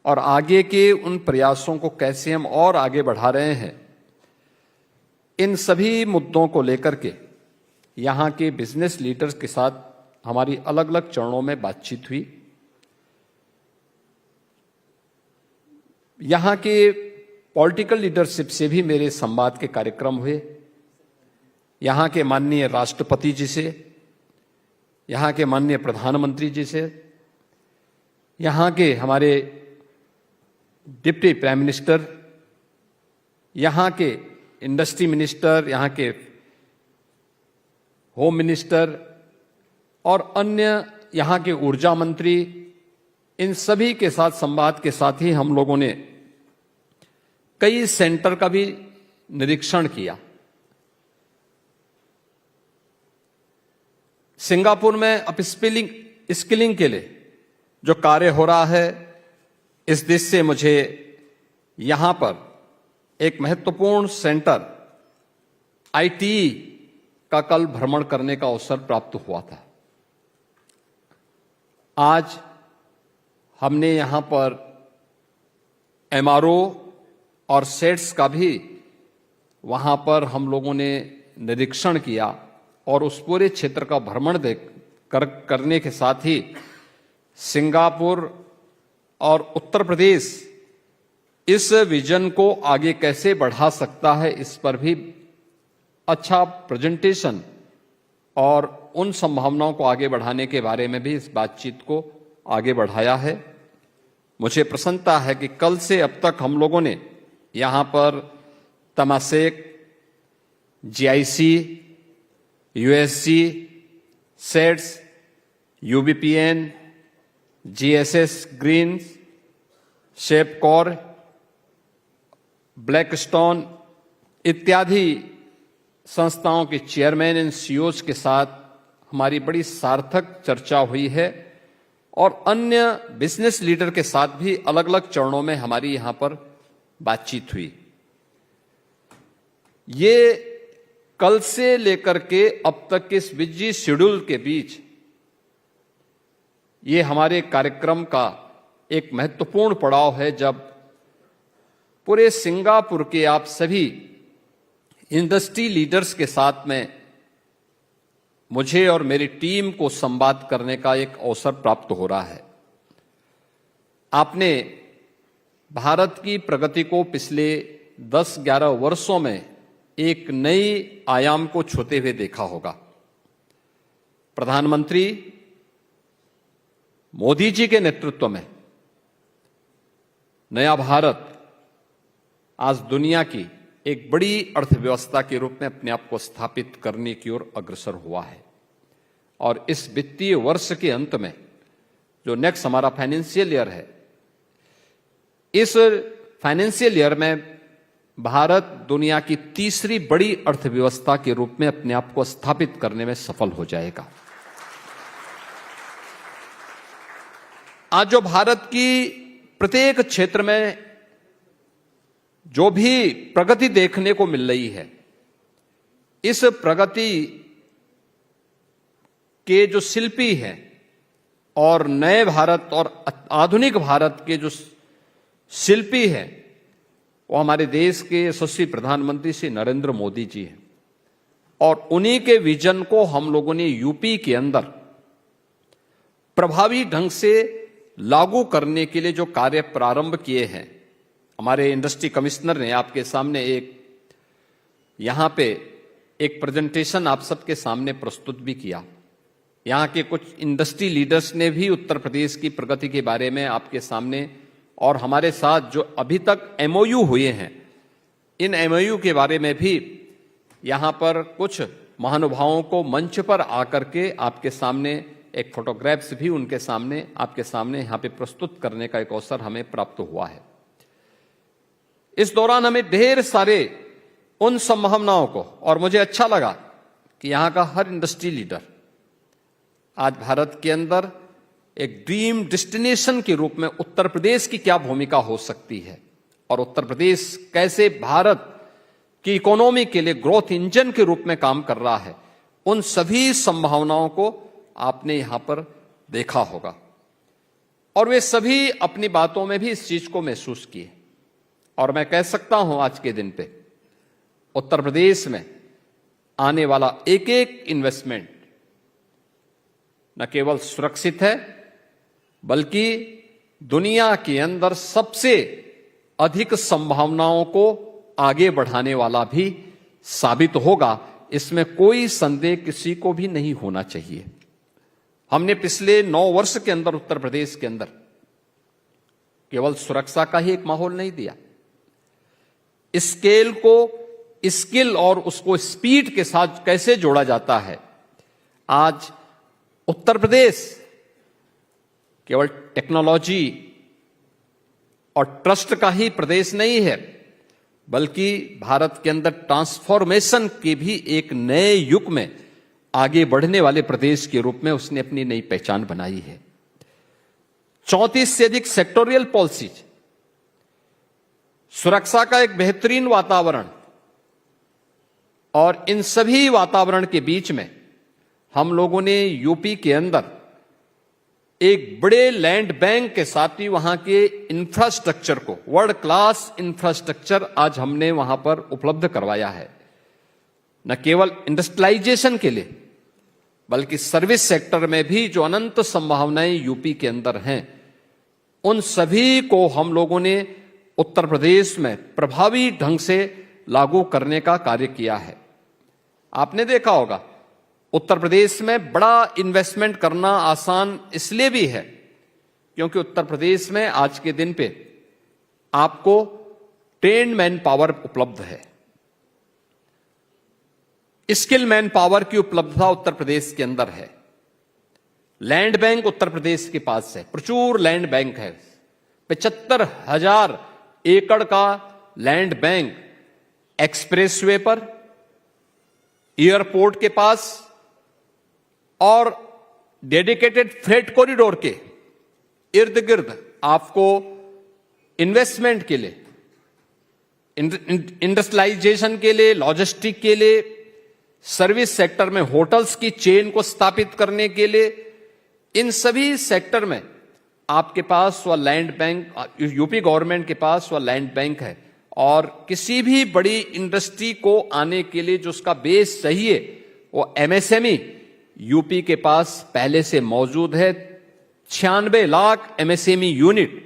और आगे के उन प्रयासों को कैसे हम और आगे बढ़ा रहे हैं, इन सभी मुद्दों को लेकर के यहां के बिजनेस लीडर्स के साथ हमारी अलग अलग चरणों में बातचीत हुई। यहां के पॉलिटिकल लीडरशिप से भी मेरे संवाद के कार्यक्रम हुए। यहां के माननीय राष्ट्रपति जी से, यहां के माननीय प्रधानमंत्री जी से, यहां के हमारे डिप्टी प्राइम मिनिस्टर, यहां के इंडस्ट्री मिनिस्टर, यहां के होम मिनिस्टर और अन्य यहां के ऊर्जा मंत्री, इन सभी के साथ संवाद के साथ ही हम लोगों ने कई सेंटर का भी निरीक्षण किया। सिंगापुर में स्किलिंग के लिए जो कार्य हो रहा है, इस दृष्टि से मुझे यहां पर एक महत्वपूर्ण सेंटर आईटी का कल भ्रमण करने का अवसर प्राप्त हुआ था। आज हमने यहां पर एमआरओ और सेट्स का भी वहां पर हम लोगों ने निरीक्षण किया और उस पूरे क्षेत्र का भ्रमण करने के साथ ही सिंगापुर और उत्तर प्रदेश इस विजन को आगे कैसे बढ़ा सकता है, इस पर भी अच्छा प्रेजेंटेशन और उन संभावनाओं को आगे बढ़ाने के बारे में भी इस बातचीत को आगे बढ़ाया है। मुझे प्रसन्नता है कि कल से अब तक हम लोगों ने यहां पर तमासेक, जीआईसी, यूएससी, सेट्स, यूबीपीएन, जीएसएस ग्रीन, शेपकॉर, ब्लैकस्टोन इत्यादि संस्थाओं के चेयरमैन एंड सीईओज के साथ हमारी बड़ी सार्थक चर्चा हुई है और अन्य बिजनेस लीडर के साथ भी अलग अलग चरणों में हमारी यहां पर बातचीत हुई। ये कल से लेकर के अब तक के इस बिजी शेड्यूल के बीच ये हमारे कार्यक्रम का एक महत्वपूर्ण पड़ाव है, जब पूरे सिंगापुर के आप सभी इंडस्ट्री लीडर्स के साथ में मुझे और मेरी टीम को संवाद करने का एक अवसर प्राप्त हो रहा है। आपने भारत की प्रगति को पिछले 10-11 वर्षों में एक नई आयाम को छूते हुए देखा होगा। प्रधानमंत्री मोदी जी के नेतृत्व में नया भारत आज दुनिया की एक बड़ी अर्थव्यवस्था के रूप में अपने आप को स्थापित करने की ओर अग्रसर हुआ है। और इस वित्तीय वर्ष के अंत में जो नेक्स्ट हमारा फाइनेंशियल ईयर है, इस फाइनेंशियल ईयर में भारत दुनिया की तीसरी बड़ी अर्थव्यवस्था के रूप में अपने आप को स्थापित करने में सफल हो जाएगा। आज जो भारत की प्रत्येक क्षेत्र में जो भी प्रगति देखने को मिल रही है, इस प्रगति के जो शिल्पी हैं और नए भारत और आधुनिक भारत के जो शिल्पी हैं, वो हमारे देश के यशस्वी प्रधानमंत्री श्री नरेंद्र मोदी जी हैं। और उन्हीं के विजन को हम लोगों ने यूपी के अंदर प्रभावी ढंग से लागू करने के लिए जो कार्य प्रारंभ किए हैं, हमारे इंडस्ट्री कमिश्नर ने आपके सामने यहां पे एक प्रेजेंटेशन आप सबके सामने प्रस्तुत भी किया। यहां के कुछ इंडस्ट्री लीडर्स ने भी उत्तर प्रदेश की प्रगति के बारे में आपके सामने और हमारे साथ जो अभी तक एमओयू हुए हैं, इन एमओयू के बारे में भी यहां पर कुछ महानुभावों को मंच पर आकर के आपके सामने एक फोटोग्राफ्स भी उनके सामने आपके सामने यहां पे प्रस्तुत करने का एक अवसर हमें प्राप्त हुआ है। इस दौरान हमें ढेर सारे उन संभावनाओं को, और मुझे अच्छा लगा कि यहां का हर इंडस्ट्री लीडर आज भारत के अंदर एक ड्रीम डेस्टिनेशन के रूप में उत्तर प्रदेश की क्या भूमिका हो सकती है और उत्तर प्रदेश कैसे भारत की इकोनॉमी के लिए ग्रोथ इंजन के रूप में काम कर रहा है, उन सभी संभावनाओं को आपने यहां पर देखा होगा। और वे सभी अपनी बातों में भी इस चीज को महसूस किए। और मैं कह सकता हूं आज के दिन पे उत्तर प्रदेश में आने वाला एक एक इन्वेस्टमेंट न केवल सुरक्षित है, बल्कि दुनिया के अंदर सबसे अधिक संभावनाओं को आगे बढ़ाने वाला भी साबित होगा। इसमें कोई संदेह किसी को भी नहीं होना चाहिए। हमने पिछले 9 वर्ष के अंदर उत्तर प्रदेश के अंदर केवल सुरक्षा का ही एक माहौल नहीं दिया, स्केल को स्किल और उसको स्पीड के साथ कैसे जोड़ा जाता है। आज उत्तर प्रदेश केवल टेक्नोलॉजी और ट्रस्ट का ही प्रदेश नहीं है, बल्कि भारत के अंदर ट्रांसफॉर्मेशन के भी एक नए युग में आगे बढ़ने वाले प्रदेश के रूप में उसने अपनी नई पहचान बनाई है। 34 से अधिक सेक्टोरियल पॉलिसीज, सुरक्षा का एक बेहतरीन वातावरण, और इन सभी वातावरण के बीच में हम लोगों ने यूपी के अंदर एक बड़े लैंड बैंक के साथ ही वहां के इंफ्रास्ट्रक्चर को, वर्ल्ड क्लास इंफ्रास्ट्रक्चर आज हमने वहां पर उपलब्ध करवाया है। न केवल इंडस्ट्रियलाइजेशन के लिए, बल्कि सर्विस सेक्टर में भी जो अनंत संभावनाएं यूपी के अंदर हैं, उन सभी को हम लोगों ने उत्तर प्रदेश में प्रभावी ढंग से लागू करने का कार्य किया है। आपने देखा होगा उत्तर प्रदेश में बड़ा इन्वेस्टमेंट करना आसान इसलिए भी है क्योंकि उत्तर प्रदेश में आज के दिन पे आपको ट्रेन्ड मैन पावर उपलब्ध है, स्किल मैन पावर की उपलब्धता उत्तर प्रदेश के अंदर है। लैंड बैंक उत्तर प्रदेश के पास है, प्रचुर लैंड बैंक है, 75,000 एकड़ का लैंड बैंक एक्सप्रेसवे पर, एयरपोर्ट के पास और डेडिकेटेड फ्रेट कॉरिडोर के इर्द गिर्द आपको इन्वेस्टमेंट के लिए, इंडस्ट्रियलाइजेशन के लिए, लॉजिस्टिक के लिए, सर्विस सेक्टर में होटल्स की चेन को स्थापित करने के लिए, इन सभी सेक्टर में आपके पास वह लैंड बैंक, यूपी गवर्नमेंट के पास वह लैंड बैंक है। और किसी भी बड़ी इंडस्ट्री को आने के लिए जो उसका बेस चाहिए वो एमएसएमई यूपी के पास पहले से मौजूद है। 96 लाख एमएसएमई यूनिट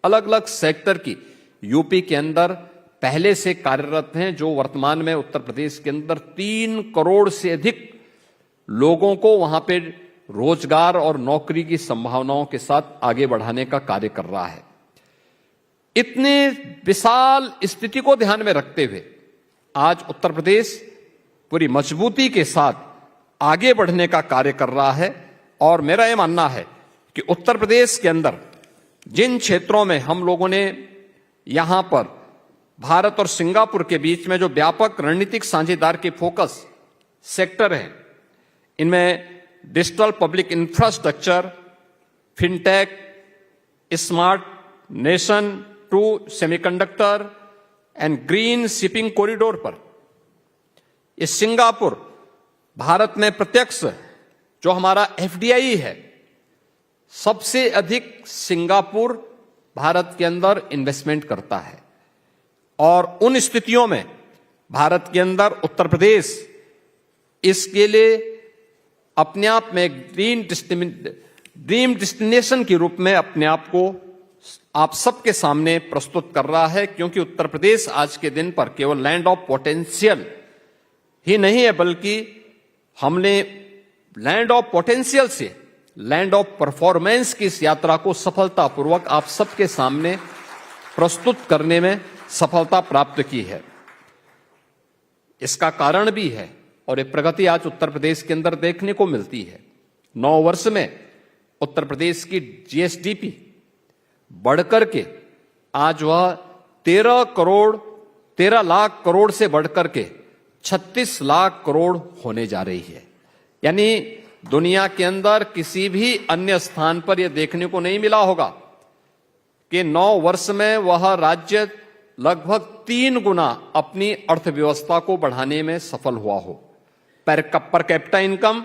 अलग अलग सेक्टर की यूपी के अंदर पहले से कार्यरत हैं, जो वर्तमान में उत्तर प्रदेश के अंदर 3 करोड़ से अधिक लोगों को वहां पे रोजगार और नौकरी की संभावनाओं के साथ आगे बढ़ाने का कार्य कर रहा है। इतने विशाल स्थिति को ध्यान में रखते हुए आज उत्तर प्रदेश पूरी मजबूती के साथ आगे बढ़ने का कार्य कर रहा है। और मेरा यह मानना है कि उत्तर प्रदेश के अंदर जिन क्षेत्रों में हम लोगों ने यहां पर भारत और सिंगापुर के बीच में जो व्यापक रणनीतिक साझेदार के फोकस सेक्टर हैं, इनमें digital public infrastructure, fintech, smart nation to semiconductor and green shipping corridor पर ये सिंगापुर भारत में प्रत्यक्ष जो हमारा एफडीआई है, सबसे अधिक सिंगापुर भारत के अंदर इन्वेस्टमेंट करता है। और उन स्थितियों में भारत के अंदर उत्तर प्रदेश इसके लिए अपने आप में ड्रीम डेस्टिनेशन के रूप में अपने आप को आप सबके सामने प्रस्तुत कर रहा है, क्योंकि उत्तर प्रदेश आज के दिन पर केवल लैंड ऑफ पोटेंशियल ही नहीं है, बल्कि हमने लैंड ऑफ पोटेंशियल से लैंड ऑफ परफॉर्मेंस की इस यात्रा को सफलतापूर्वक आप सबके सामने प्रस्तुत करने में सफलता प्राप्त की है। इसका कारण भी है और ये प्रगति आज उत्तर प्रदेश के अंदर देखने को मिलती है। 9 वर्ष में उत्तर प्रदेश की जीएसडीपी बढ़कर के आज वह 13 लाख करोड़ से बढ़कर के 36 लाख करोड़ होने जा रही है। यानी दुनिया के अंदर किसी भी अन्य स्थान पर यह देखने को नहीं मिला होगा कि 9 वर्ष में वह राज्य लगभग 3 गुना अपनी अर्थव्यवस्था को बढ़ाने में सफल हुआ हो, पर कैपिटा इनकम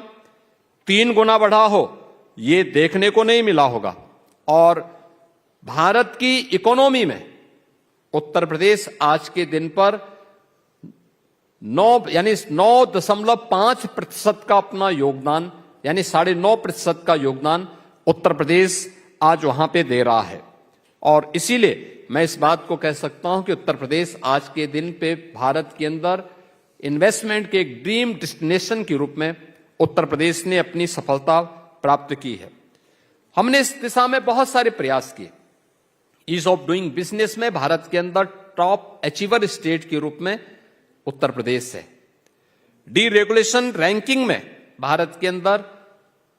3 गुना बढ़ा हो, ये देखने को नहीं मिला होगा। और भारत की इकोनॉमी में उत्तर प्रदेश आज के दिन पर 9.5% का अपना योगदान, यानी 9.5% का योगदान उत्तर प्रदेश आज वहां पे दे रहा है। और इसीलिए मैं इस बात को कह सकता हूं कि उत्तर प्रदेश आज के दिन पे भारत के अंदर इन्वेस्टमेंट के एक ड्रीम डेस्टिनेशन के रूप में उत्तर प्रदेश ने अपनी सफलता प्राप्त की है। हमने इस दिशा में बहुत सारे प्रयास किए। ईज ऑफ डूइंग बिजनेस में भारत के अंदर टॉप अचीवर स्टेट के रूप में उत्तर प्रदेश है। डीरेगुलेशन रैंकिंग में भारत के अंदर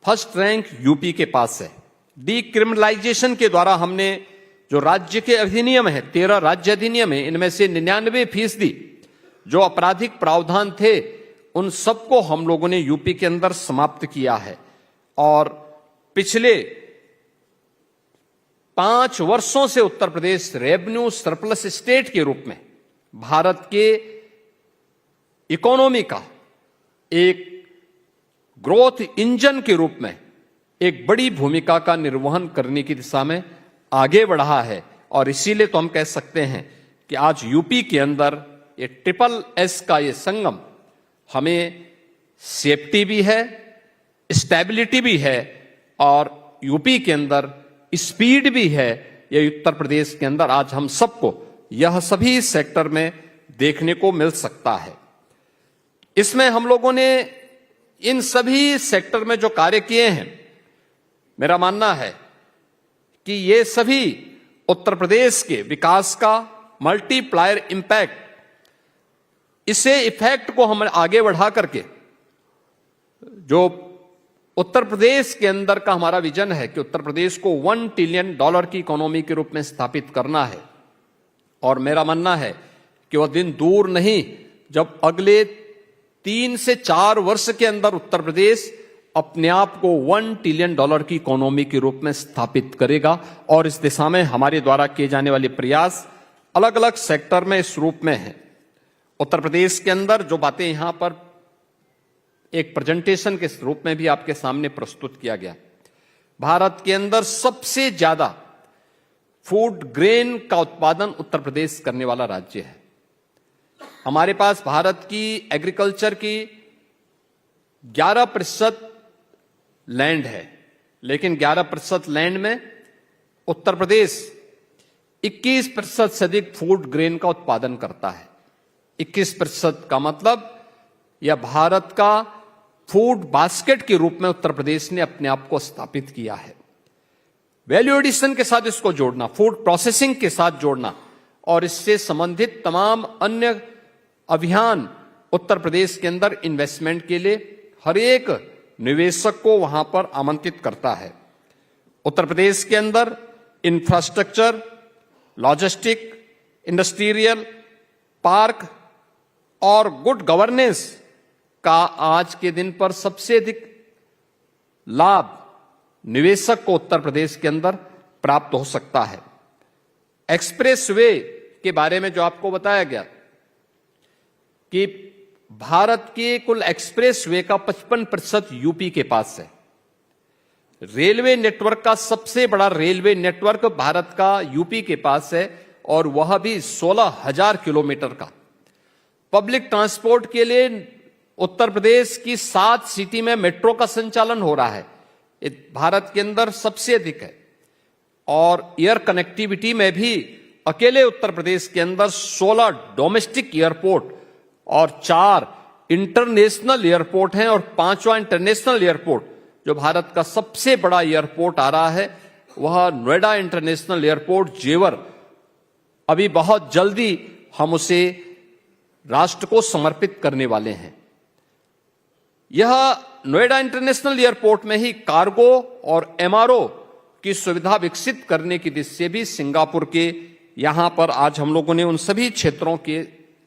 फर्स्ट रैंक यूपी के पास है। डीक्रिमिनलाइजेशन के द्वारा हमने जो राज्य के अधिनियम है, 13 राज्य अधिनियम है, इनमें से 99% जो आपराधिक प्रावधान थे उन सबको हम लोगों ने यूपी के अंदर समाप्त किया है। और पिछले 5 वर्षों से Uttar Pradesh revenue surplus state के रूप में भारत के इकोनॉमी का एक ग्रोथ इंजन के रूप में एक बड़ी भूमिका का निर्वहन करने की दिशा में आगे बढ़ा है। और इसीलिए तो हम कह सकते हैं कि आज यूपी के अंदर ये SSS का ये संगम हमें सेफ्टी भी है, स्टेबिलिटी भी है और यूपी के अंदर स्पीड भी है। ये उत्तर प्रदेश के अंदर आज हम सबको यह सभी सेक्टर में देखने को मिल सकता है। इसमें हम लोगों ने इन सभी सेक्टर में जो कार्य किए हैं, मेरा मानना है कि ये सभी उत्तर प्रदेश के विकास का मल्टीप्लायर इंपैक्ट, इसे इफेक्ट को हम आगे बढ़ा करके जो उत्तर प्रदेश के अंदर का हमारा विजन है कि उत्तर प्रदेश को $1 ट्रिलियन की इकोनॉमी के रूप में स्थापित करना है। और मेरा मानना है कि वह दिन दूर नहीं जब अगले 3 से 4 वर्ष के अंदर उत्तर प्रदेश अपने आप को $1 ट्रिलियन की इकोनॉमी के रूप में स्थापित करेगा। और इस दिशा में हमारे द्वारा किए जाने वाले प्रयास अलग अलग सेक्टर में इस रूप में है। उत्तर प्रदेश के अंदर जो बातें यहां पर एक प्रेजेंटेशन के रूप में भी आपके सामने प्रस्तुत किया गया, भारत के अंदर सबसे ज्यादा फूड ग्रेन का उत्पादन उत्तर प्रदेश करने वाला राज्य है। हमारे पास भारत की एग्रीकल्चर की 11% लैंड है, लेकिन 11% लैंड में उत्तर प्रदेश 21% से अधिक फूड ग्रेन का उत्पादन करता है। 21% का मतलब यह भारत का फूड बास्केट के रूप में उत्तर प्रदेश ने अपने आप को स्थापित किया है। वैल्यू एडिशन के साथ इसको जोड़ना, फूड प्रोसेसिंग के साथ जोड़ना और इससे संबंधित तमाम अन्य अभियान उत्तर प्रदेश के अंदर इन्वेस्टमेंट के लिए हर एक निवेशक को वहां पर आमंत्रित करता है। उत्तर प्रदेश के अंदर इंफ्रास्ट्रक्चर, लॉजिस्टिक, इंडस्ट्रियल पार्क और गुड गवर्नेंस का आज के दिन पर सबसे अधिक लाभ निवेशक को उत्तर प्रदेश के अंदर प्राप्त हो सकता है। एक्सप्रेसवे के बारे में जो आपको बताया गया कि भारत के कुल एक्सप्रेसवे का 55% यूपी के पास है। रेलवे नेटवर्क का सबसे बड़ा रेलवे नेटवर्क भारत का यूपी के पास है और वह भी 16,000 किलोमीटर का। पब्लिक ट्रांसपोर्ट के लिए उत्तर प्रदेश की 7 सिटी में मेट्रो का संचालन हो रहा है, भारत के अंदर सबसे अधिक है। और एयर कनेक्टिविटी में भी अकेले उत्तर प्रदेश के अंदर 16 डोमेस्टिक एयरपोर्ट और 4 इंटरनेशनल एयरपोर्ट हैं और 5वां इंटरनेशनल एयरपोर्ट जो भारत का सबसे बड़ा एयरपोर्ट आ रहा है वह नोएडा इंटरनेशनल एयरपोर्ट जेवर, अभी बहुत जल्दी हम उसे राष्ट्र को समर्पित करने वाले हैं। यह नोएडा इंटरनेशनल एयरपोर्ट में ही कार्गो और एमआरओ की सुविधा विकसित करने की दिशा से भी सिंगापुर के यहां पर आज हम लोगों ने उन सभी क्षेत्रों के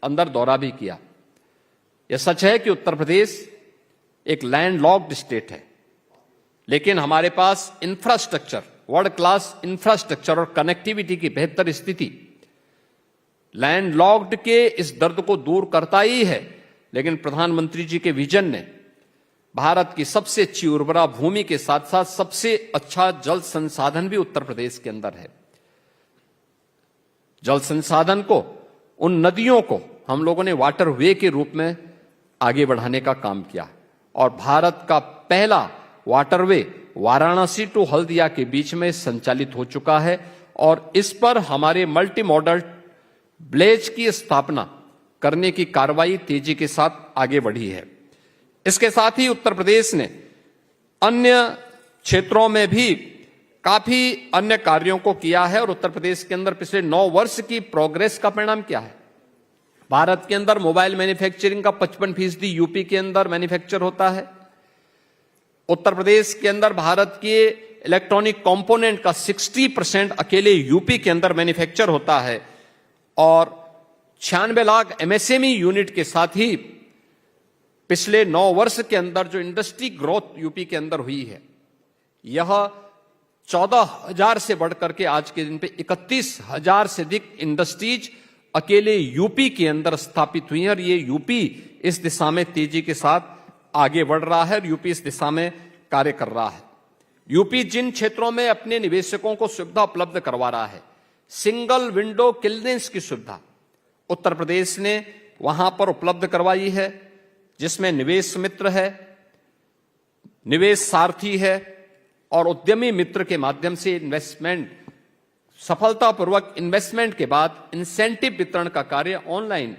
अंदर दौरा भी किया। यह सच है कि उत्तर प्रदेश एक लैंडलॉक्ड स्टेट है, लेकिन हमारे पास इंफ्रास्ट्रक्चर, वर्ल्ड क्लास इंफ्रास्ट्रक्चर और कनेक्टिविटी की बेहतर स्थिति लैंडलॉक्ड के इस दर्द को दूर करता ही है। लेकिन प्रधानमंत्री जी के विजन ने भारत की सबसे अच्छी उर्वरा भूमि के साथ साथ सबसे अच्छा जल संसाधन भी उत्तर प्रदेश के अंदर है। जल संसाधन को, उन नदियों को हम लोगों ने वाटर वे के रूप में आगे बढ़ाने का काम किया और भारत का पहला वाटरवे वाराणसी टू हल्दिया के बीच में संचालित हो चुका है और इस पर हमारे मल्टी मॉडल ब्लेज की स्थापना करने की कार्रवाई तेजी के साथ आगे बढ़ी है। इसके साथ ही उत्तर प्रदेश ने अन्य क्षेत्रों में भी काफी अन्य कार्यों को किया है और उत्तर प्रदेश के अंदर पिछले 9 वर्ष की प्रोग्रेस का परिणाम क्या है। भारत के अंदर मोबाइल मैन्युफैक्चरिंग का 55% यूपी के अंदर मैन्युफैक्चर होता है। उत्तर प्रदेश के अंदर भारत के इलेक्ट्रॉनिक कंपोनेंट का 60% अकेले यूपी के अंदर मैन्युफैक्चर होता है और 96 लाख एमएसएमई यूनिट के साथ ही पिछले 9 वर्ष के अंदर जो इंडस्ट्री ग्रोथ यूपी के अंदर हुई है यह 14,000 से बढ़कर के आज के दिन पे 31,000 से अधिक इंडस्ट्रीज अकेले यूपी के अंदर स्थापित हुई हैं और ये यूपी इस दिशा में तेजी के साथ आगे बढ़ रहा है और यूपी इस दिशा में कार्य कर रहा है। यूपी जिन क्षेत्रों में अपने निवेशकों को सुविधा उपलब्ध करवा रहा है, सिंगल विंडो क्लियरेंस की सुविधा उत्तर प्रदेश ने वहां पर उपलब्ध करवाई है, जिसमें निवेश मित्र है, निवेश सारथी है और उद्यमी मित्र के माध्यम से इन्वेस्टमेंट सफलतापूर्वक इन्वेस्टमेंट के बाद इंसेंटिव वितरण का कार्य ऑनलाइन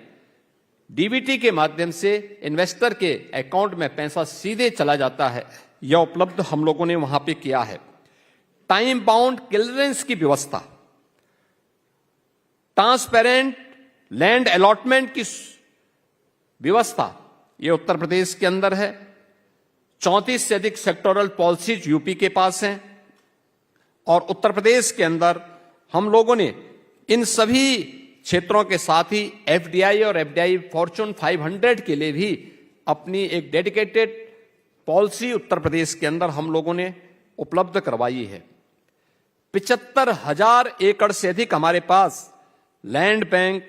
डीबीटी के माध्यम से इन्वेस्टर के अकाउंट में पैसा सीधे चला जाता है, यह उपलब्ध हम लोगों ने वहां पे किया है। टाइम बाउंड क्लियरेंस की व्यवस्था, ट्रांसपेरेंट लैंड अलॉटमेंट की व्यवस्था, यह उत्तर प्रदेश के अंदर है। 34 से अधिक सेक्टोरल पॉलिसीज यूपी के पास हैं और उत्तर प्रदेश के अंदर हम लोगों ने इन सभी क्षेत्रों के साथ ही एफडीआई और एफडीआई फॉर्च्यून 500 के लिए भी अपनी एक डेडिकेटेड पॉलिसी उत्तर प्रदेश के अंदर हम लोगों ने उपलब्ध करवाई है। 75,000 एकड़ से अधिक हमारे पास लैंड बैंक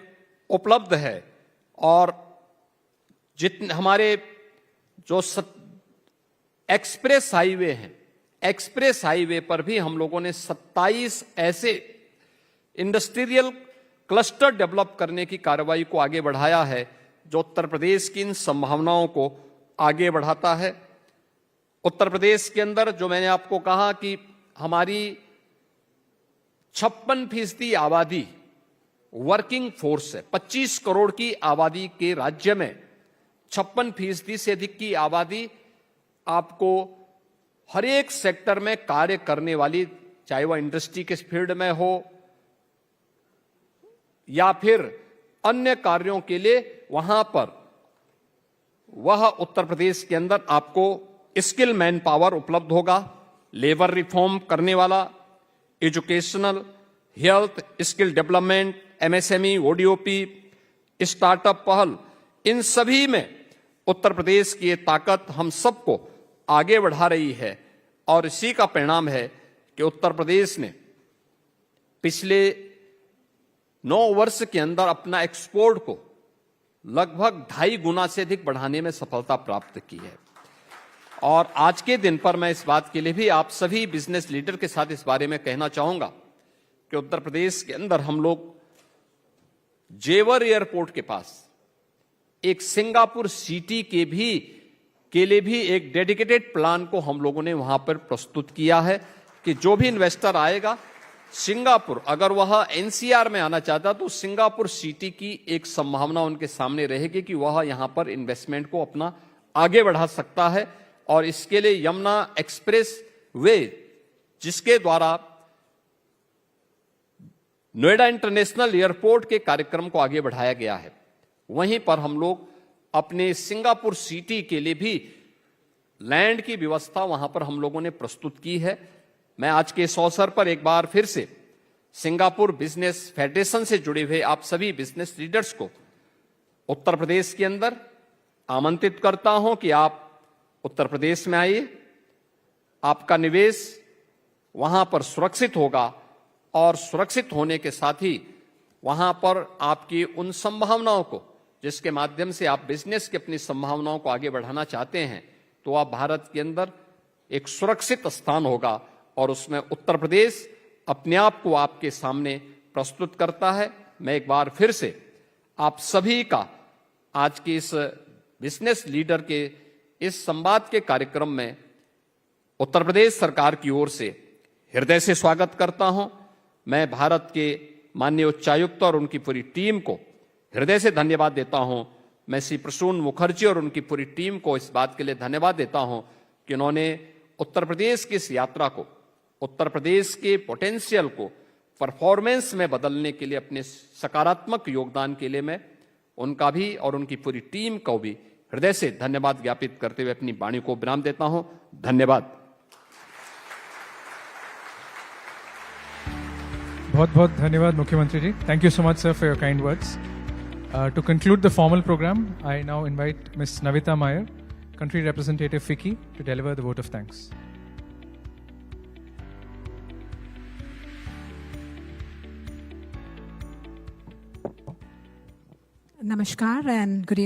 उपलब्ध है और जितने हमारे जो एक्सप्रेस हाईवे हैं, एक्सप्रेस हाईवे पर भी हम लोगों ने 27 ऐसे इंडस्ट्रियल क्लस्टर डेवलप करने की कार्रवाई को आगे बढ़ाया है जो उत्तर प्रदेश की इन संभावनाओं को आगे बढ़ाता है। उत्तर प्रदेश के अंदर जो मैंने आपको कहा कि हमारी 56% आबादी वर्किंग फोर्स है। 25 करोड़ की आबादी के राज्य में 56% से अधिक की आबादी आपको हर एक सेक्टर में कार्य करने वाली, चाहे वह इंडस्ट्री के फील्ड में हो या फिर अन्य कार्यों के लिए, वहां पर वह उत्तर प्रदेश के अंदर आपको स्किल मैन पावर उपलब्ध होगा। लेबर रिफॉर्म करने वाला, educational, health, skill development, MSME, ODOP, startup पहल, इन सभी में उत्तर प्रदेश की ये ताकत हम सबको आगे बढ़ा रही है और इसी का परिणाम है कि उत्तर प्रदेश ने पिछले 9 वर्ष के अंदर अपना एक्सपोर्ट को लगभग 2.5 गुना से अधिक बढ़ाने में सफलता प्राप्त की है। और आज के दिन पर मैं इस बात के लिए भी आप सभी बिजनेस लीडर के साथ इस बारे में कहना चाहूंगा कि उत्तर प्रदेश के अंदर हम लोग जेवर एयरपोर्ट के पास एक सिंगापुर सिटी के लिए भी एक डेडिकेटेड प्लान को हम लोगों ने वहां पर प्रस्तुत किया है कि जो भी इन्वेस्टर आएगा सिंगापुर, अगर वह एनसीआर में आना चाहता तो सिंगापुर सिटी की एक संभावना उनके सामने रहेगी कि वह यहां पर इन्वेस्टमेंट को अपना आगे बढ़ा सकता है। और इसके लिए यमुना एक्सप्रेस वे, जिसके द्वारा नोएडा इंटरनेशनल एयरपोर्ट के कार्यक्रम को आगे बढ़ाया गया है, वहीं पर हम लोग अपने सिंगापुर सिटी के लिए भी लैंड की व्यवस्था वहां पर हम लोगों ने प्रस्तुत की है। मैं आज के इस अवसर पर एक बार फिर से सिंगापुर बिजनेस फेडरेशन से जुड़े हुए आप सभी बिजनेस लीडर्स को उत्तर प्रदेश के अंदर आमंत्रित करता हूं कि आप उत्तर प्रदेश में आइए। आपका निवेश वहां पर सुरक्षित होगा और सुरक्षित होने के साथ ही वहां पर आपकी उन संभावनाओं को, जिसके माध्यम से आप बिजनेस की अपनी संभावनाओं को आगे बढ़ाना चाहते हैं, तो आप भारत के अंदर एक सुरक्षित स्थान होगा और उसमें उत्तर प्रदेश अपने आप को आपके सामने प्रस्तुत करता है। मैं एक बार फिर से आप सभी का आज के इस बिजनेस लीडर के इस संवाद के कार्यक्रम में उत्तर प्रदेश सरकार की ओर से हृदय से स्वागत करता हूं। मैं भारत के माननीय उच्चायुक्त और उनकी पूरी टीम को हृदय से धन्यवाद देता हूं। मैं श्री प्रसून मुखर्जी और उनकी पूरी टीम को इस बात के लिए धन्यवाद देता हूं कि उन्होंने उत्तर प्रदेश की इस यात्रा को, उत्तर प्रदेश के पोटेंशियल को परफॉर्मेंस में बदलने के लिए अपने सकारात्मक योगदान के लिए मैं उनका भी और उनकी पूरी टीम को भी हृदय से धन्यवाद ज्ञापित करते हुए अपनी वाणी को विराम देता हूं। धन्यवाद। बहुत बहुत धन्यवाद मुख्यमंत्री जी. Thank you so much, sir, for your kind words. To conclude the formal program, I now invite Ms. Navita Meyer, Country Representative FICCI, to deliver the vote of thanks. Namaskar and good evening.